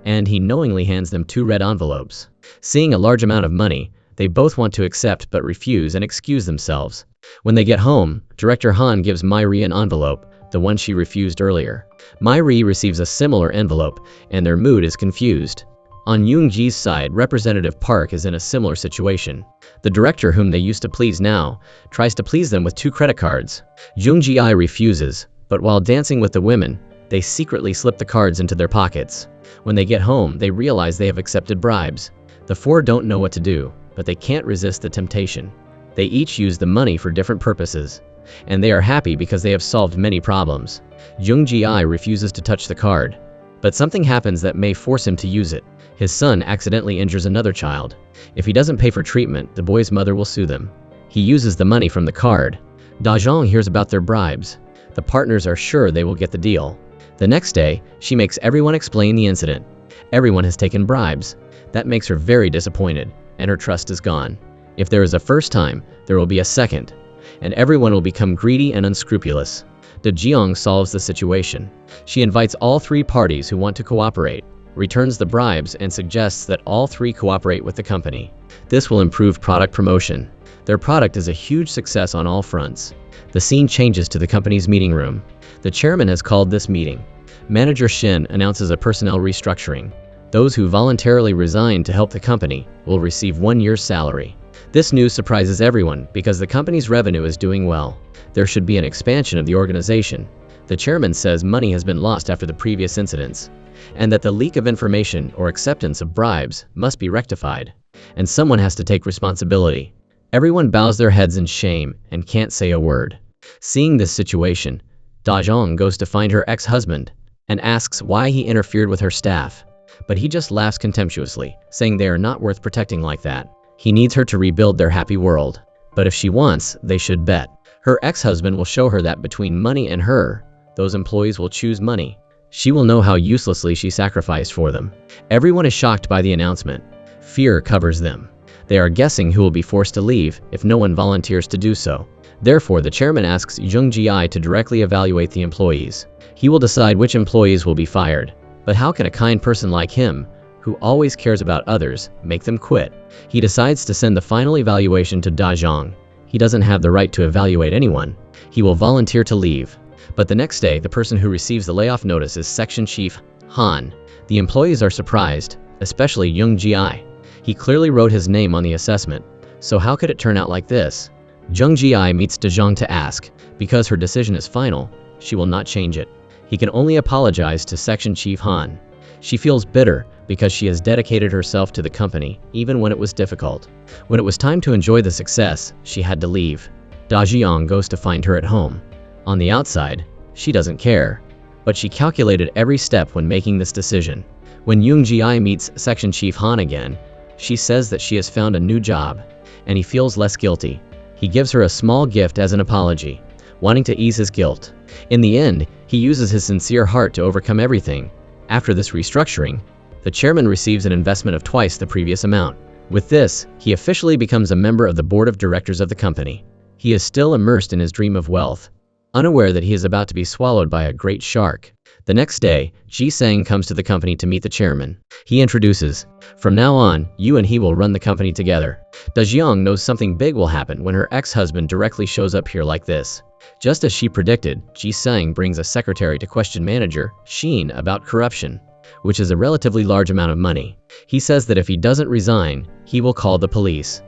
and he knowingly hands them 2 red envelopes. Seeing a large amount of money, they both want to accept but refuse and excuse themselves. When they get home, Director Han gives Mi-ri an envelope, the one she refused earlier. Mi-ri receives a similar envelope, and their mood is confused. On Yoon-ji's side, Representative Park is in a similar situation. The director, whom they used to please now, tries to please them with 2 credit cards. Jung Ji-ai refuses, but while dancing with the women, they secretly slip the cards into their pockets. When they get home, they realize they have accepted bribes. The 4 don't know what to do, but they can't resist the temptation. They each use the money for different purposes, and they are happy because they have solved many problems. Jung Ji-ai refuses to touch the card, but something happens that may force him to use it. His son accidentally injures another child. If he doesn't pay for treatment, the boy's mother will sue them. He uses the money from the card. Da Zhang hears about their bribes. The partners are sure they will get the deal. The next day, she makes everyone explain the incident. Everyone has taken bribes. That makes her very disappointed, and her trust is gone. If there is a first time, there will be a second, and everyone will become greedy and unscrupulous. Da Jiang solves the situation. She invites all 3 parties who want to cooperate, returns the bribes, and suggests that all 3 cooperate with the company. This will improve product promotion. Their product is a huge success on all fronts. The scene changes to the company's meeting room. The chairman has called this meeting. Manager Shin announces a personnel restructuring. Those who voluntarily resign to help the company will receive 1 year's salary. This news surprises everyone because the company's revenue is doing well. There should be an expansion of the organization. The chairman says money has been lost after the previous incidents, and that the leak of information or acceptance of bribes must be rectified, and someone has to take responsibility. Everyone bows their heads in shame and can't say a word. Seeing this situation, Da Zhang goes to find her ex-husband and asks why he interfered with her staff. but he just laughs contemptuously, saying they are not worth protecting like that. He needs her to rebuild their happy world. But if she wants, they should bet. Her ex-husband will show her that between money and her, those employees will choose money. She will know how uselessly she sacrificed for them. Everyone is shocked by the announcement. Fear covers them. They are guessing who will be forced to leave if no one volunteers to do so. Therefore, the chairman asks Jung Ji-ai to directly evaluate the employees. He will decide which employees will be fired. But how can a kind person like him, who always cares about others, make them quit? He decides to send the final evaluation to Da Zhang. He doesn't have the right to evaluate anyone. He will volunteer to leave. But the next day, the person who receives the layoff notice is Section Chief Han. The employees are surprised, especially Jung Ji-ai. He clearly wrote his name on the assessment. So how could it turn out like this? Jung Ji-ai meets Da Zhang to ask. Because her decision is final, she will not change it. He can only apologize to Section Chief Han. She feels bitter because she has dedicated herself to the company, even when it was difficult. When it was time to enjoy the success, she had to leave. Da Zhang goes to find her at home. On the outside, she doesn't care. But she calculated every step when making this decision. When Jung Ji-ai meets Section Chief Han again, she says that she has found a new job, and he feels less guilty. He gives her a small gift as an apology, wanting to ease his guilt. In the end, he uses his sincere heart to overcome everything. After this restructuring, the chairman receives an investment of twice the previous amount. With this, he officially becomes a member of the board of directors of the company. He is still immersed in his dream of wealth, unaware that he is about to be swallowed by a great shark. The next day, Ji Sang comes to the company to meet the chairman. He introduces, "From now on, you and he will run the company together." Da Zhang knows something big will happen when her ex-husband directly shows up here like this. Just as she predicted, Ji Sang brings a secretary to question manager, Shin, about corruption, which is a relatively large amount of money. He says that if he doesn't resign, he will call the police,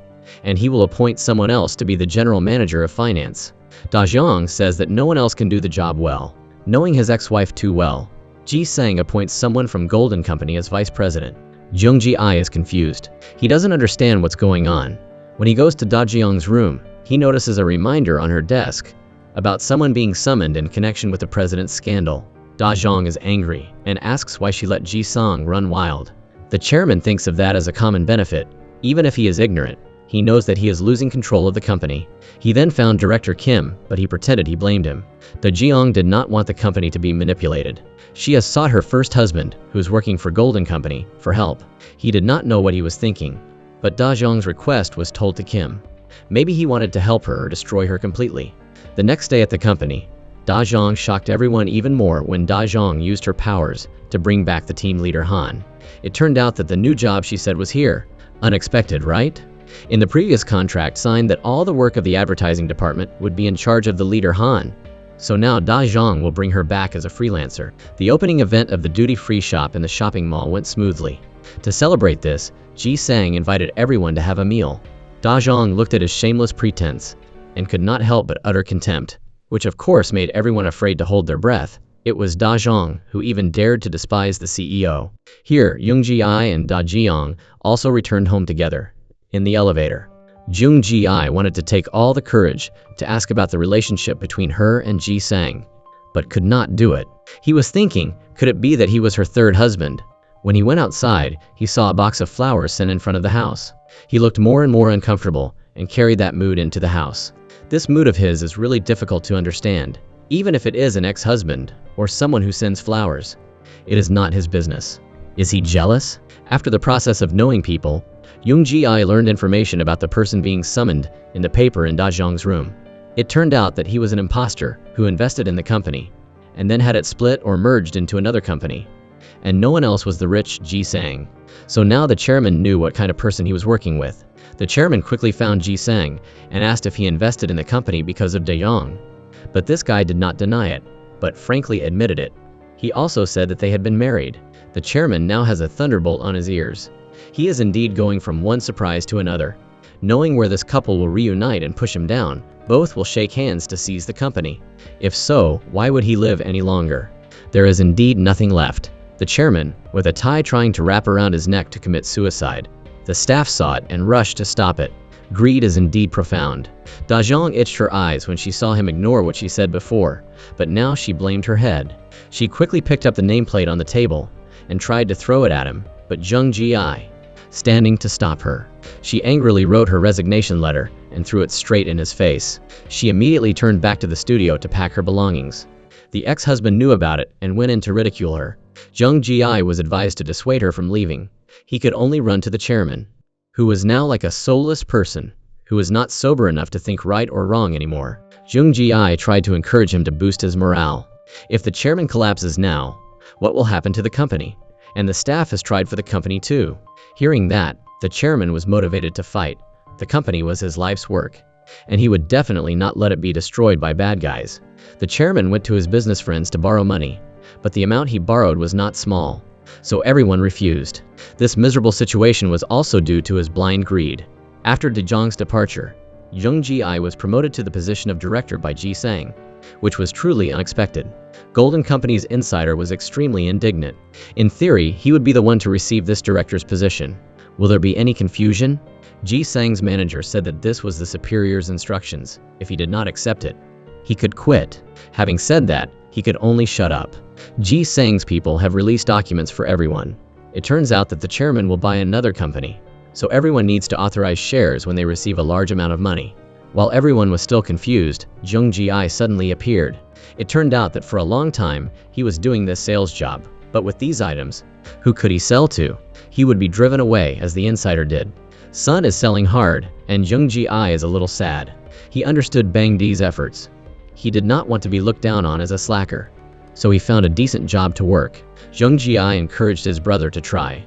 and he will appoint someone else to be the general manager of finance. Da Zhang says that no one else can do the job well. Knowing his ex-wife too well, Ji Sang appoints someone from Golden Company as vice president. Jung Ji-ai is confused. He doesn't understand what's going on. When he goes to Da Zhang's room, he notices a reminder on her desk about someone being summoned in connection with the president's scandal. Da Zhang is angry and asks why she let Ji Sang run wild. The chairman thinks of that as a common benefit. Even if he is ignorant, he knows that he is losing control of the company. He then found Director Kim, but he pretended he blamed him. Da Zhang did not want the company to be manipulated. She has sought her first husband, who is working for Golden Company, for help. He did not know what he was thinking, but Da Zhang's request was told to Kim. Maybe he wanted to help her or destroy her completely. The next day at the company, Da Zhang shocked everyone even more when Da Zhang used her powers to bring back the team leader Han. It turned out that the new job she said was here. Unexpected, right? In the previous contract signed that all the work of the advertising department would be in charge of the leader Han. So now Da Zhang will bring her back as a freelancer. The opening event of the duty-free shop in the shopping mall went smoothly. To celebrate this, Ji Sang invited everyone to have a meal. Da Zhang looked at his shameless pretense and could not help but utter contempt, which of course made everyone afraid to hold their breath. It was Da Zhang who even dared to despise the CEO. Here, Jung Ji-ai and Da Zhang also returned home together. In the elevator, Jung Ji-ai wanted to take all the courage to ask about the relationship between her and Ji Sang, but could not do it. He was thinking, could it be that he was her third husband? When he went outside, he saw a box of flowers sent in front of the house. He looked more and more uncomfortable and carried that mood into the house. This mood of his is really difficult to understand. Even if it is an ex-husband or someone who sends flowers, it is not his business. Is he jealous? After the process of knowing people, Jung Ji-ai learned information about the person being summoned in the paper in Da Zhang's room. It turned out that he was an imposter who invested in the company and then had it split or merged into another company. And no one else was the rich Ji Sang. So now the chairman knew what kind of person he was working with. The chairman quickly found Ji Sang and asked if he invested in the company because of Da Zhang. But this guy did not deny it, but frankly admitted it. He also said that they had been married. The chairman now has a thunderbolt on his ears. He is indeed going from one surprise to another. Knowing where this couple will reunite and push him down, both will shake hands to seize the company. If so, why would he live any longer? There is indeed nothing left. The chairman, with a tie trying to wrap around his neck to commit suicide. The staff saw it and rushed to stop it. Greed is indeed profound. Da Zhang itched her eyes when she saw him ignore what she said before, but now she blamed her head. She quickly picked up the nameplate on the table and tried to throw it at him, but Zheng Ji standing to stop her. She angrily wrote her resignation letter and threw it straight in his face. She immediately turned back to the studio to pack her belongings. The ex-husband knew about it and went in to ridicule her. Zheng Ji was advised to dissuade her from leaving. He could only run to the chairman, who was now like a soulless person, who was not sober enough to think right or wrong anymore. Zheng Ji tried to encourage him to boost his morale. If the chairman collapses now, what will happen to the company? And the staff has tried for the company too. Hearing that, the chairman was motivated to fight. The company was his life's work, and he would definitely not let it be destroyed by bad guys. The chairman went to his business friends to borrow money, but the amount he borrowed was not small, so everyone refused. This miserable situation was also due to his blind greed. After De Zhang's departure, Zheng Ji was promoted to the position of director by Ji Sang, which was truly unexpected. Golden Company's insider was extremely indignant. In theory, he would be the one to receive this director's position. Will there be any confusion? Ji Sang's manager said that this was the superior's instructions. If he did not accept it, he could quit. Having said that, he could only shut up. Ji Sang's people have released documents for everyone. It turns out that the chairman will buy another company, so everyone needs to authorize shares when they receive a large amount of money. While everyone was still confused, Zheng Ji suddenly appeared. It turned out that for a long time, he was doing this sales job, but with these items, who could he sell to? He would be driven away as the insider did. Sun is selling hard, and Zheng Ji is a little sad. He understood Bang Di's efforts. He did not want to be looked down on as a slacker, so he found a decent job to work. Zheng Ji encouraged his brother to try.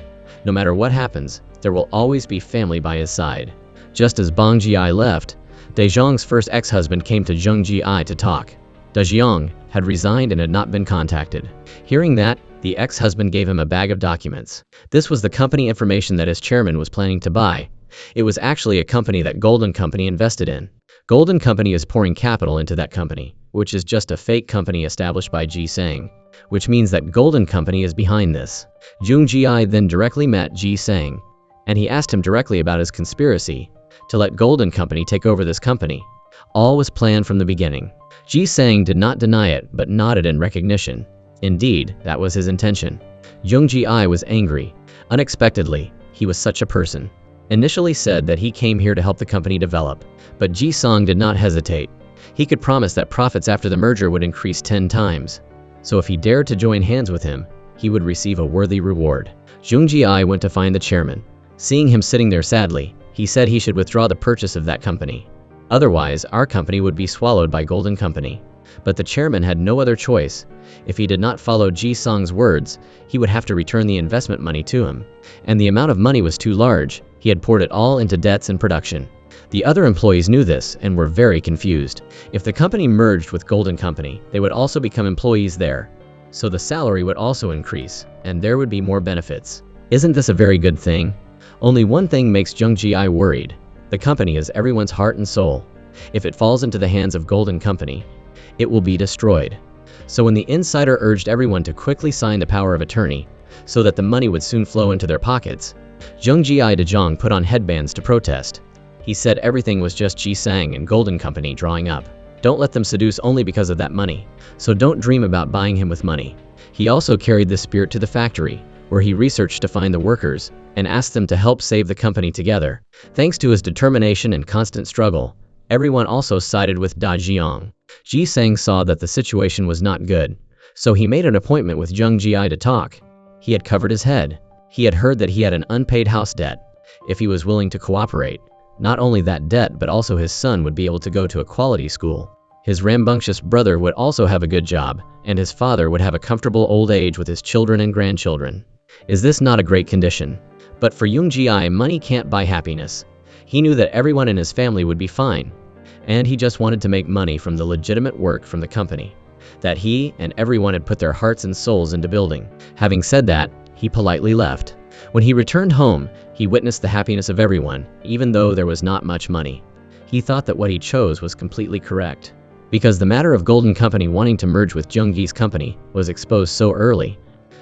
No matter what happens, there will always be family by his side. Just as Bang Ji left, De Zhang's first ex-husband came to Zheng Ji to talk. De Zhang had resigned and had not been contacted. Hearing that, the ex-husband gave him a bag of documents. This was the company information that his chairman was planning to buy. It was actually a company that Golden Company invested in. Golden Company is pouring capital into that company, which is just a fake company established by Ji Sang, which means that Golden Company is behind this. Zheng Ji then directly met Ji Sang, and he asked him directly about his conspiracy to let Golden Company take over this company. All was planned from the beginning. Ji Sang did not deny it, but nodded in recognition. Indeed, that was his intention. Zheng Ji was angry. Unexpectedly, he was such a person. Initially said that he came here to help the company develop, but Ji Sang did not hesitate. He could promise that profits after the merger would increase 10 times. So if he dared to join hands with him, he would receive a worthy reward. Zheng Ji went to find the chairman. Seeing him sitting there sadly, he said he should withdraw the purchase of that company. Otherwise, our company would be swallowed by Golden Company. But the chairman had no other choice. If he did not follow Ji Sang's words, he would have to return the investment money to him. And the amount of money was too large. He had poured it all into debts and production. The other employees knew this and were very confused. If the company merged with Golden Company, they would also become employees there. So the salary would also increase, and there would be more benefits. Isn't this a very good thing? Only one thing makes Zheng Ji worried. The company is everyone's heart and soul. If it falls into the hands of Golden Company, it will be destroyed. So when the insider urged everyone to quickly sign the power of attorney, so that the money would soon flow into their pockets, Zheng Ji De Zhang put on headbands to protest. He said everything was just Ji Sang and Golden Company drawing up. Don't let them seduce only because of that money. So don't dream about buying him with money. He also carried this spirit to the factory, where he researched to find the workers, and asked them to help save the company together. Thanks to his determination and constant struggle, everyone also sided with Da Jiang. Ji Sang saw that the situation was not good, so he made an appointment with Zheng Ji to talk. He had covered his head. He had heard that he had an unpaid house debt. If he was willing to cooperate, not only that debt but also his son would be able to go to a quality school. His rambunctious brother would also have a good job, and his father would have a comfortable old age with his children and grandchildren. Is this not a great condition? But for Zheng Ji, money can't buy happiness. He knew that everyone in his family would be fine, and he just wanted to make money from the legitimate work from the company that he and everyone had put their hearts and souls into building. Having said that, he politely left. When he returned home, he witnessed the happiness of everyone, even though there was not much money. He thought that what he chose was completely correct, because the matter of Golden Company wanting to merge with Zheng Ji's company was exposed so early.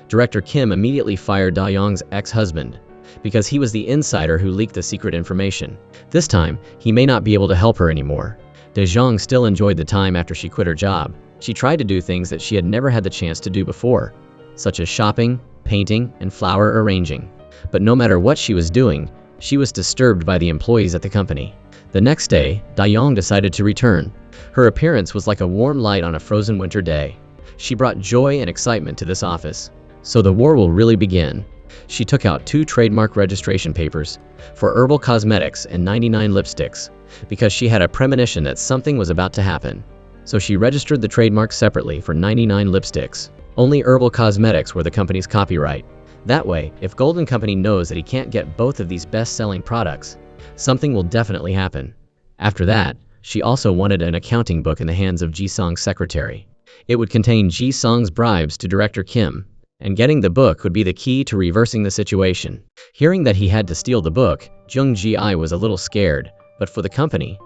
Director Kim immediately fired Da Yang's ex-husband, because he was the insider who leaked the secret information. This time, he may not be able to help her anymore. De Zhang still enjoyed the time after she quit her job. She tried to do things that she had never had the chance to do before. such as shopping, painting, and flower arranging. But no matter what she was doing, she was disturbed by the employees at the company. The next day, Da-young decided to return. Her appearance was like a warm light on a frozen winter day. She brought joy and excitement to this office. So the war will really begin. She took out 2 trademark registration papers for herbal cosmetics and 99 lipsticks, because she had a premonition that something was about to happen. So she registered the trademarks separately for 99 lipsticks. Only herbal cosmetics were the company's copyright. That way, if Golden Company knows that he can't get both of these best-selling products, something will definitely happen. After that, she also wanted an accounting book in the hands of Ji-sung's secretary. It would contain Ji-sung's bribes to Director Kim, and getting the book would be the key to reversing the situation. Hearing that he had to steal the book, Jung Ji-I was a little scared, but for the company,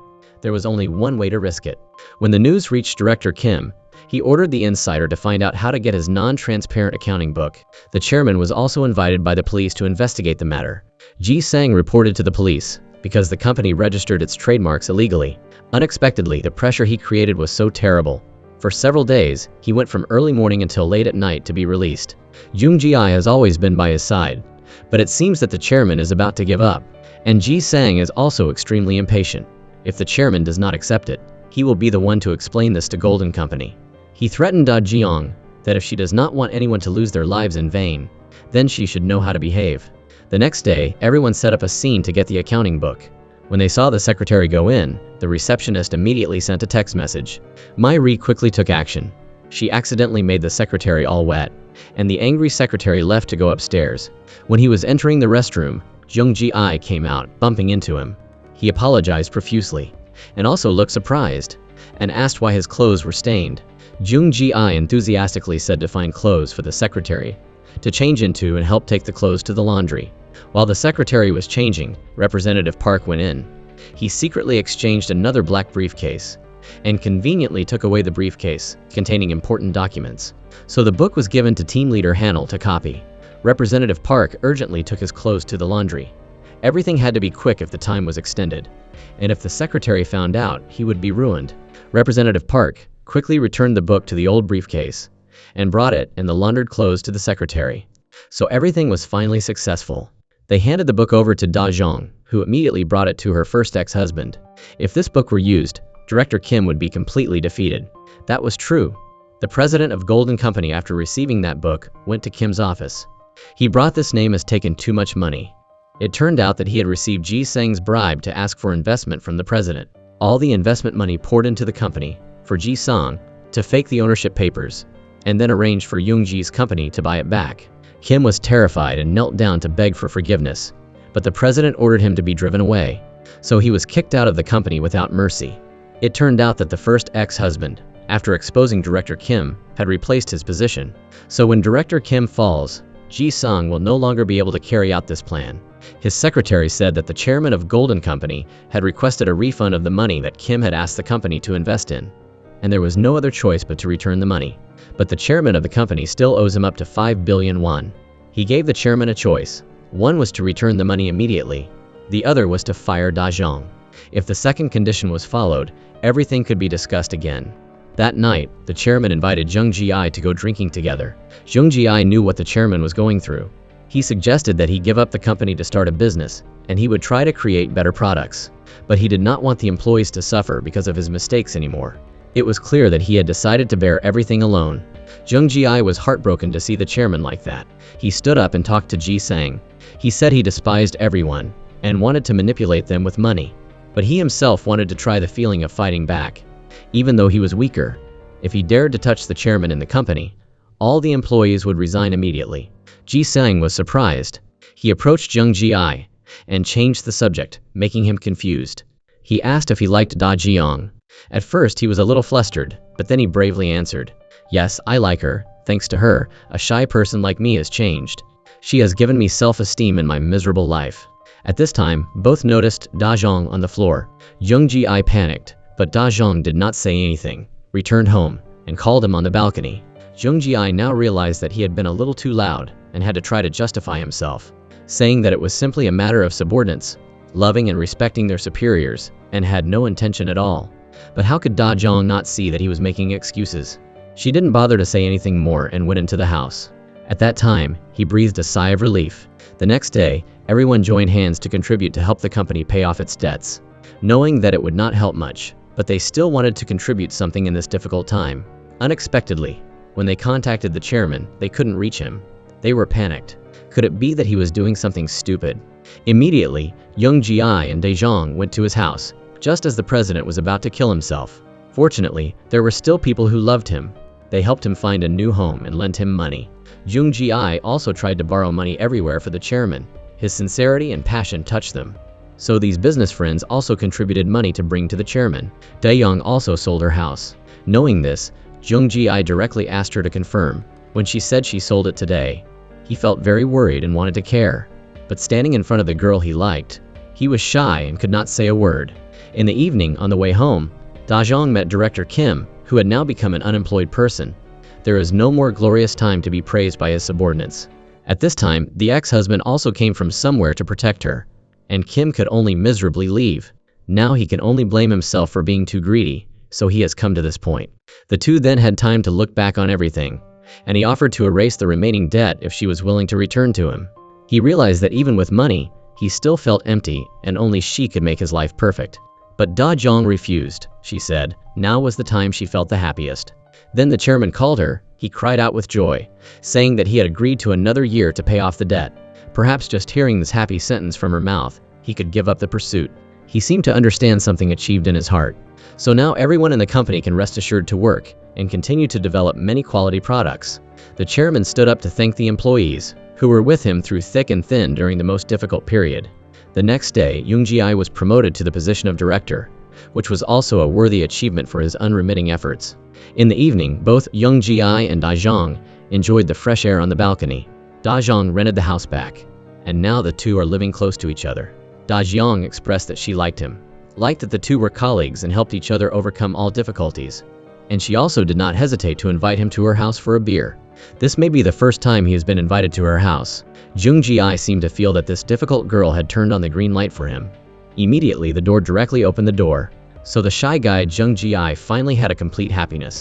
there was only one way to risk it. When the news reached Director Kim, he ordered the insider to find out how to get his non-transparent accounting book. The chairman was also invited by the police to investigate the matter. Ji-sang reported to the police, because the company registered its trademarks illegally. Unexpectedly, the pressure he created was so terrible. For several days, he went from early morning until late at night to be released. Jung Ji-I has always been by his side, but it seems that the chairman is about to give up, and Ji-sang is also extremely impatient. If the chairman does not accept it, he will be the one to explain this to Golden Company. He threatened Da-jeong that if she does not want anyone to lose their lives in vain, then she should know how to behave. The next day, everyone set up a scene to get the accounting book. When they saw the secretary go in, the receptionist immediately sent a text message. Mai-ri quickly took action. She accidentally made the secretary all wet, and the angry secretary left to go upstairs. When he was entering the restroom, Jung Ji-I came out, bumping into him. He apologized profusely, and also looked surprised, and asked why his clothes were stained. Jung Ji-I enthusiastically said to find clothes for the secretary to change into and help take the clothes to the laundry. While the secretary was changing, Representative Park went in. He secretly exchanged another black briefcase and conveniently took away the briefcase containing important documents. So the book was given to team leader Hanel to copy. Representative Park urgently took his clothes to the laundry. Everything had to be quick if the time was extended, and if the secretary found out, he would be ruined. Representative Park quickly returned the book to the old briefcase and brought it and the laundered clothes to the secretary. So everything was finally successful. They handed the book over to Da-jeong, who immediately brought it to her first ex-husband. If this book were used, Director Kim would be completely defeated. That was true. The president of Golden Company, after receiving that book, went to Kim's office. He brought this name as taking too much money. It turned out that he had received Ji-sang's bribe to ask for investment from the president. All the investment money poured into the company for Ji-sang to fake the ownership papers, and then arranged for Young-ji's company to buy it back. Kim was terrified and knelt down to beg for forgiveness, but the president ordered him to be driven away, so he was kicked out of the company without mercy. It turned out that the first ex-husband, after exposing Director Kim, had replaced his position. So when Director Kim falls, Ji-sang will no longer be able to carry out this plan. His secretary said that the chairman of Golden Company had requested a refund of the money that Kim had asked the company to invest in, and there was no other choice but to return the money. But the chairman of the company still owes him up to 5 billion won. He gave the chairman a choice. One was to return the money immediately. The other was to fire Da-jeong. If the second condition was followed, everything could be discussed again. That night, the chairman invited Jung Ji-I to go drinking together. Jung Ji-I knew what the chairman was going through. He suggested that he give up the company to start a business, and he would try to create better products. But he did not want the employees to suffer because of his mistakes anymore. It was clear that he had decided to bear everything alone. Jung Ji-I was heartbroken to see the chairman like that. He stood up and talked to Ji-sang. He said he despised everyone and wanted to manipulate them with money. But he himself wanted to try the feeling of fighting back. Even though he was weaker, if he dared to touch the chairman in the company, all the employees would resign immediately. Ji-sang was surprised. He approached Jung Ji-I and changed the subject, making him confused. He asked if he liked Da-jeong. At first he was a little flustered, but then he bravely answered, "Yes, I like her. Thanks to her, a shy person like me has changed. She has given me self-esteem in my miserable life." At this time, both noticed Da-jeong on the floor. Jung Ji-I panicked, but Da-jeong did not say anything, returned home, and called him on the balcony. Jung Ji-I now realized that he had been a little too loud and had to try to justify himself, saying that it was simply a matter of subordinates, loving and respecting their superiors, and had no intention at all. But how could Da-jeong not see that he was making excuses? She didn't bother to say anything more and went into the house. At that time, he breathed a sigh of relief. The next day, everyone joined hands to contribute to help the company pay off its debts, knowing that it would not help much, but they still wanted to contribute something in this difficult time. Unexpectedly, when they contacted the chairman, they couldn't reach him. They were panicked. Could it be that he was doing something stupid? Immediately, Young Ji and Daejong went to his house, just as the president was about to kill himself. Fortunately, there were still people who loved him. They helped him find a new home and lent him money. Jung Ji also tried to borrow money everywhere for the chairman. His sincerity and passion touched them. So these business friends also contributed money to bring to the chairman. Dae-young also sold her house. Knowing this, Jung Ji directly asked her to confirm. When she said she sold it today, he felt very worried and wanted to care. But standing in front of the girl he liked, he was shy and could not say a word. In the evening, on the way home, Dae-jong met Director Kim, who had now become an unemployed person. There is no more glorious time to be praised by his subordinates. At this time, the ex-husband also came from somewhere to protect her, and Kim could only miserably leave. Now he can only blame himself for being too greedy, so he has come to this point. The two then had time to look back on everything, and he offered to erase the remaining debt if she was willing to return to him. He realized that even with money, he still felt empty, and only she could make his life perfect. But Dae-jong refused. She said now was the time she felt the happiest. Then the chairman called her. He cried out with joy, saying that he had agreed to another year to pay off the debt. Perhaps just hearing this happy sentence from her mouth, he could give up the pursuit. He seemed to understand something achieved in his heart. So now everyone in the company can rest assured to work and continue to develop many quality products. The chairman stood up to thank the employees, who were with him through thick and thin during the most difficult period. The next day, Young Ji was promoted to the position of director, which was also a worthy achievement for his unremitting efforts. In the evening, both Young Ji and Dae-jong enjoyed the fresh air on the balcony. Dae-jong rented the house back, and now the two are living close to each other. Dae-jong expressed that she liked him, liked that the two were colleagues and helped each other overcome all difficulties. And she also did not hesitate to invite him to her house for a beer. This may be the first time he has been invited to her house. Jung Ji seemed to feel that this difficult girl had turned on the green light for him. Immediately the door directly opened the door, so the shy guy Jung Ji finally had a complete happiness.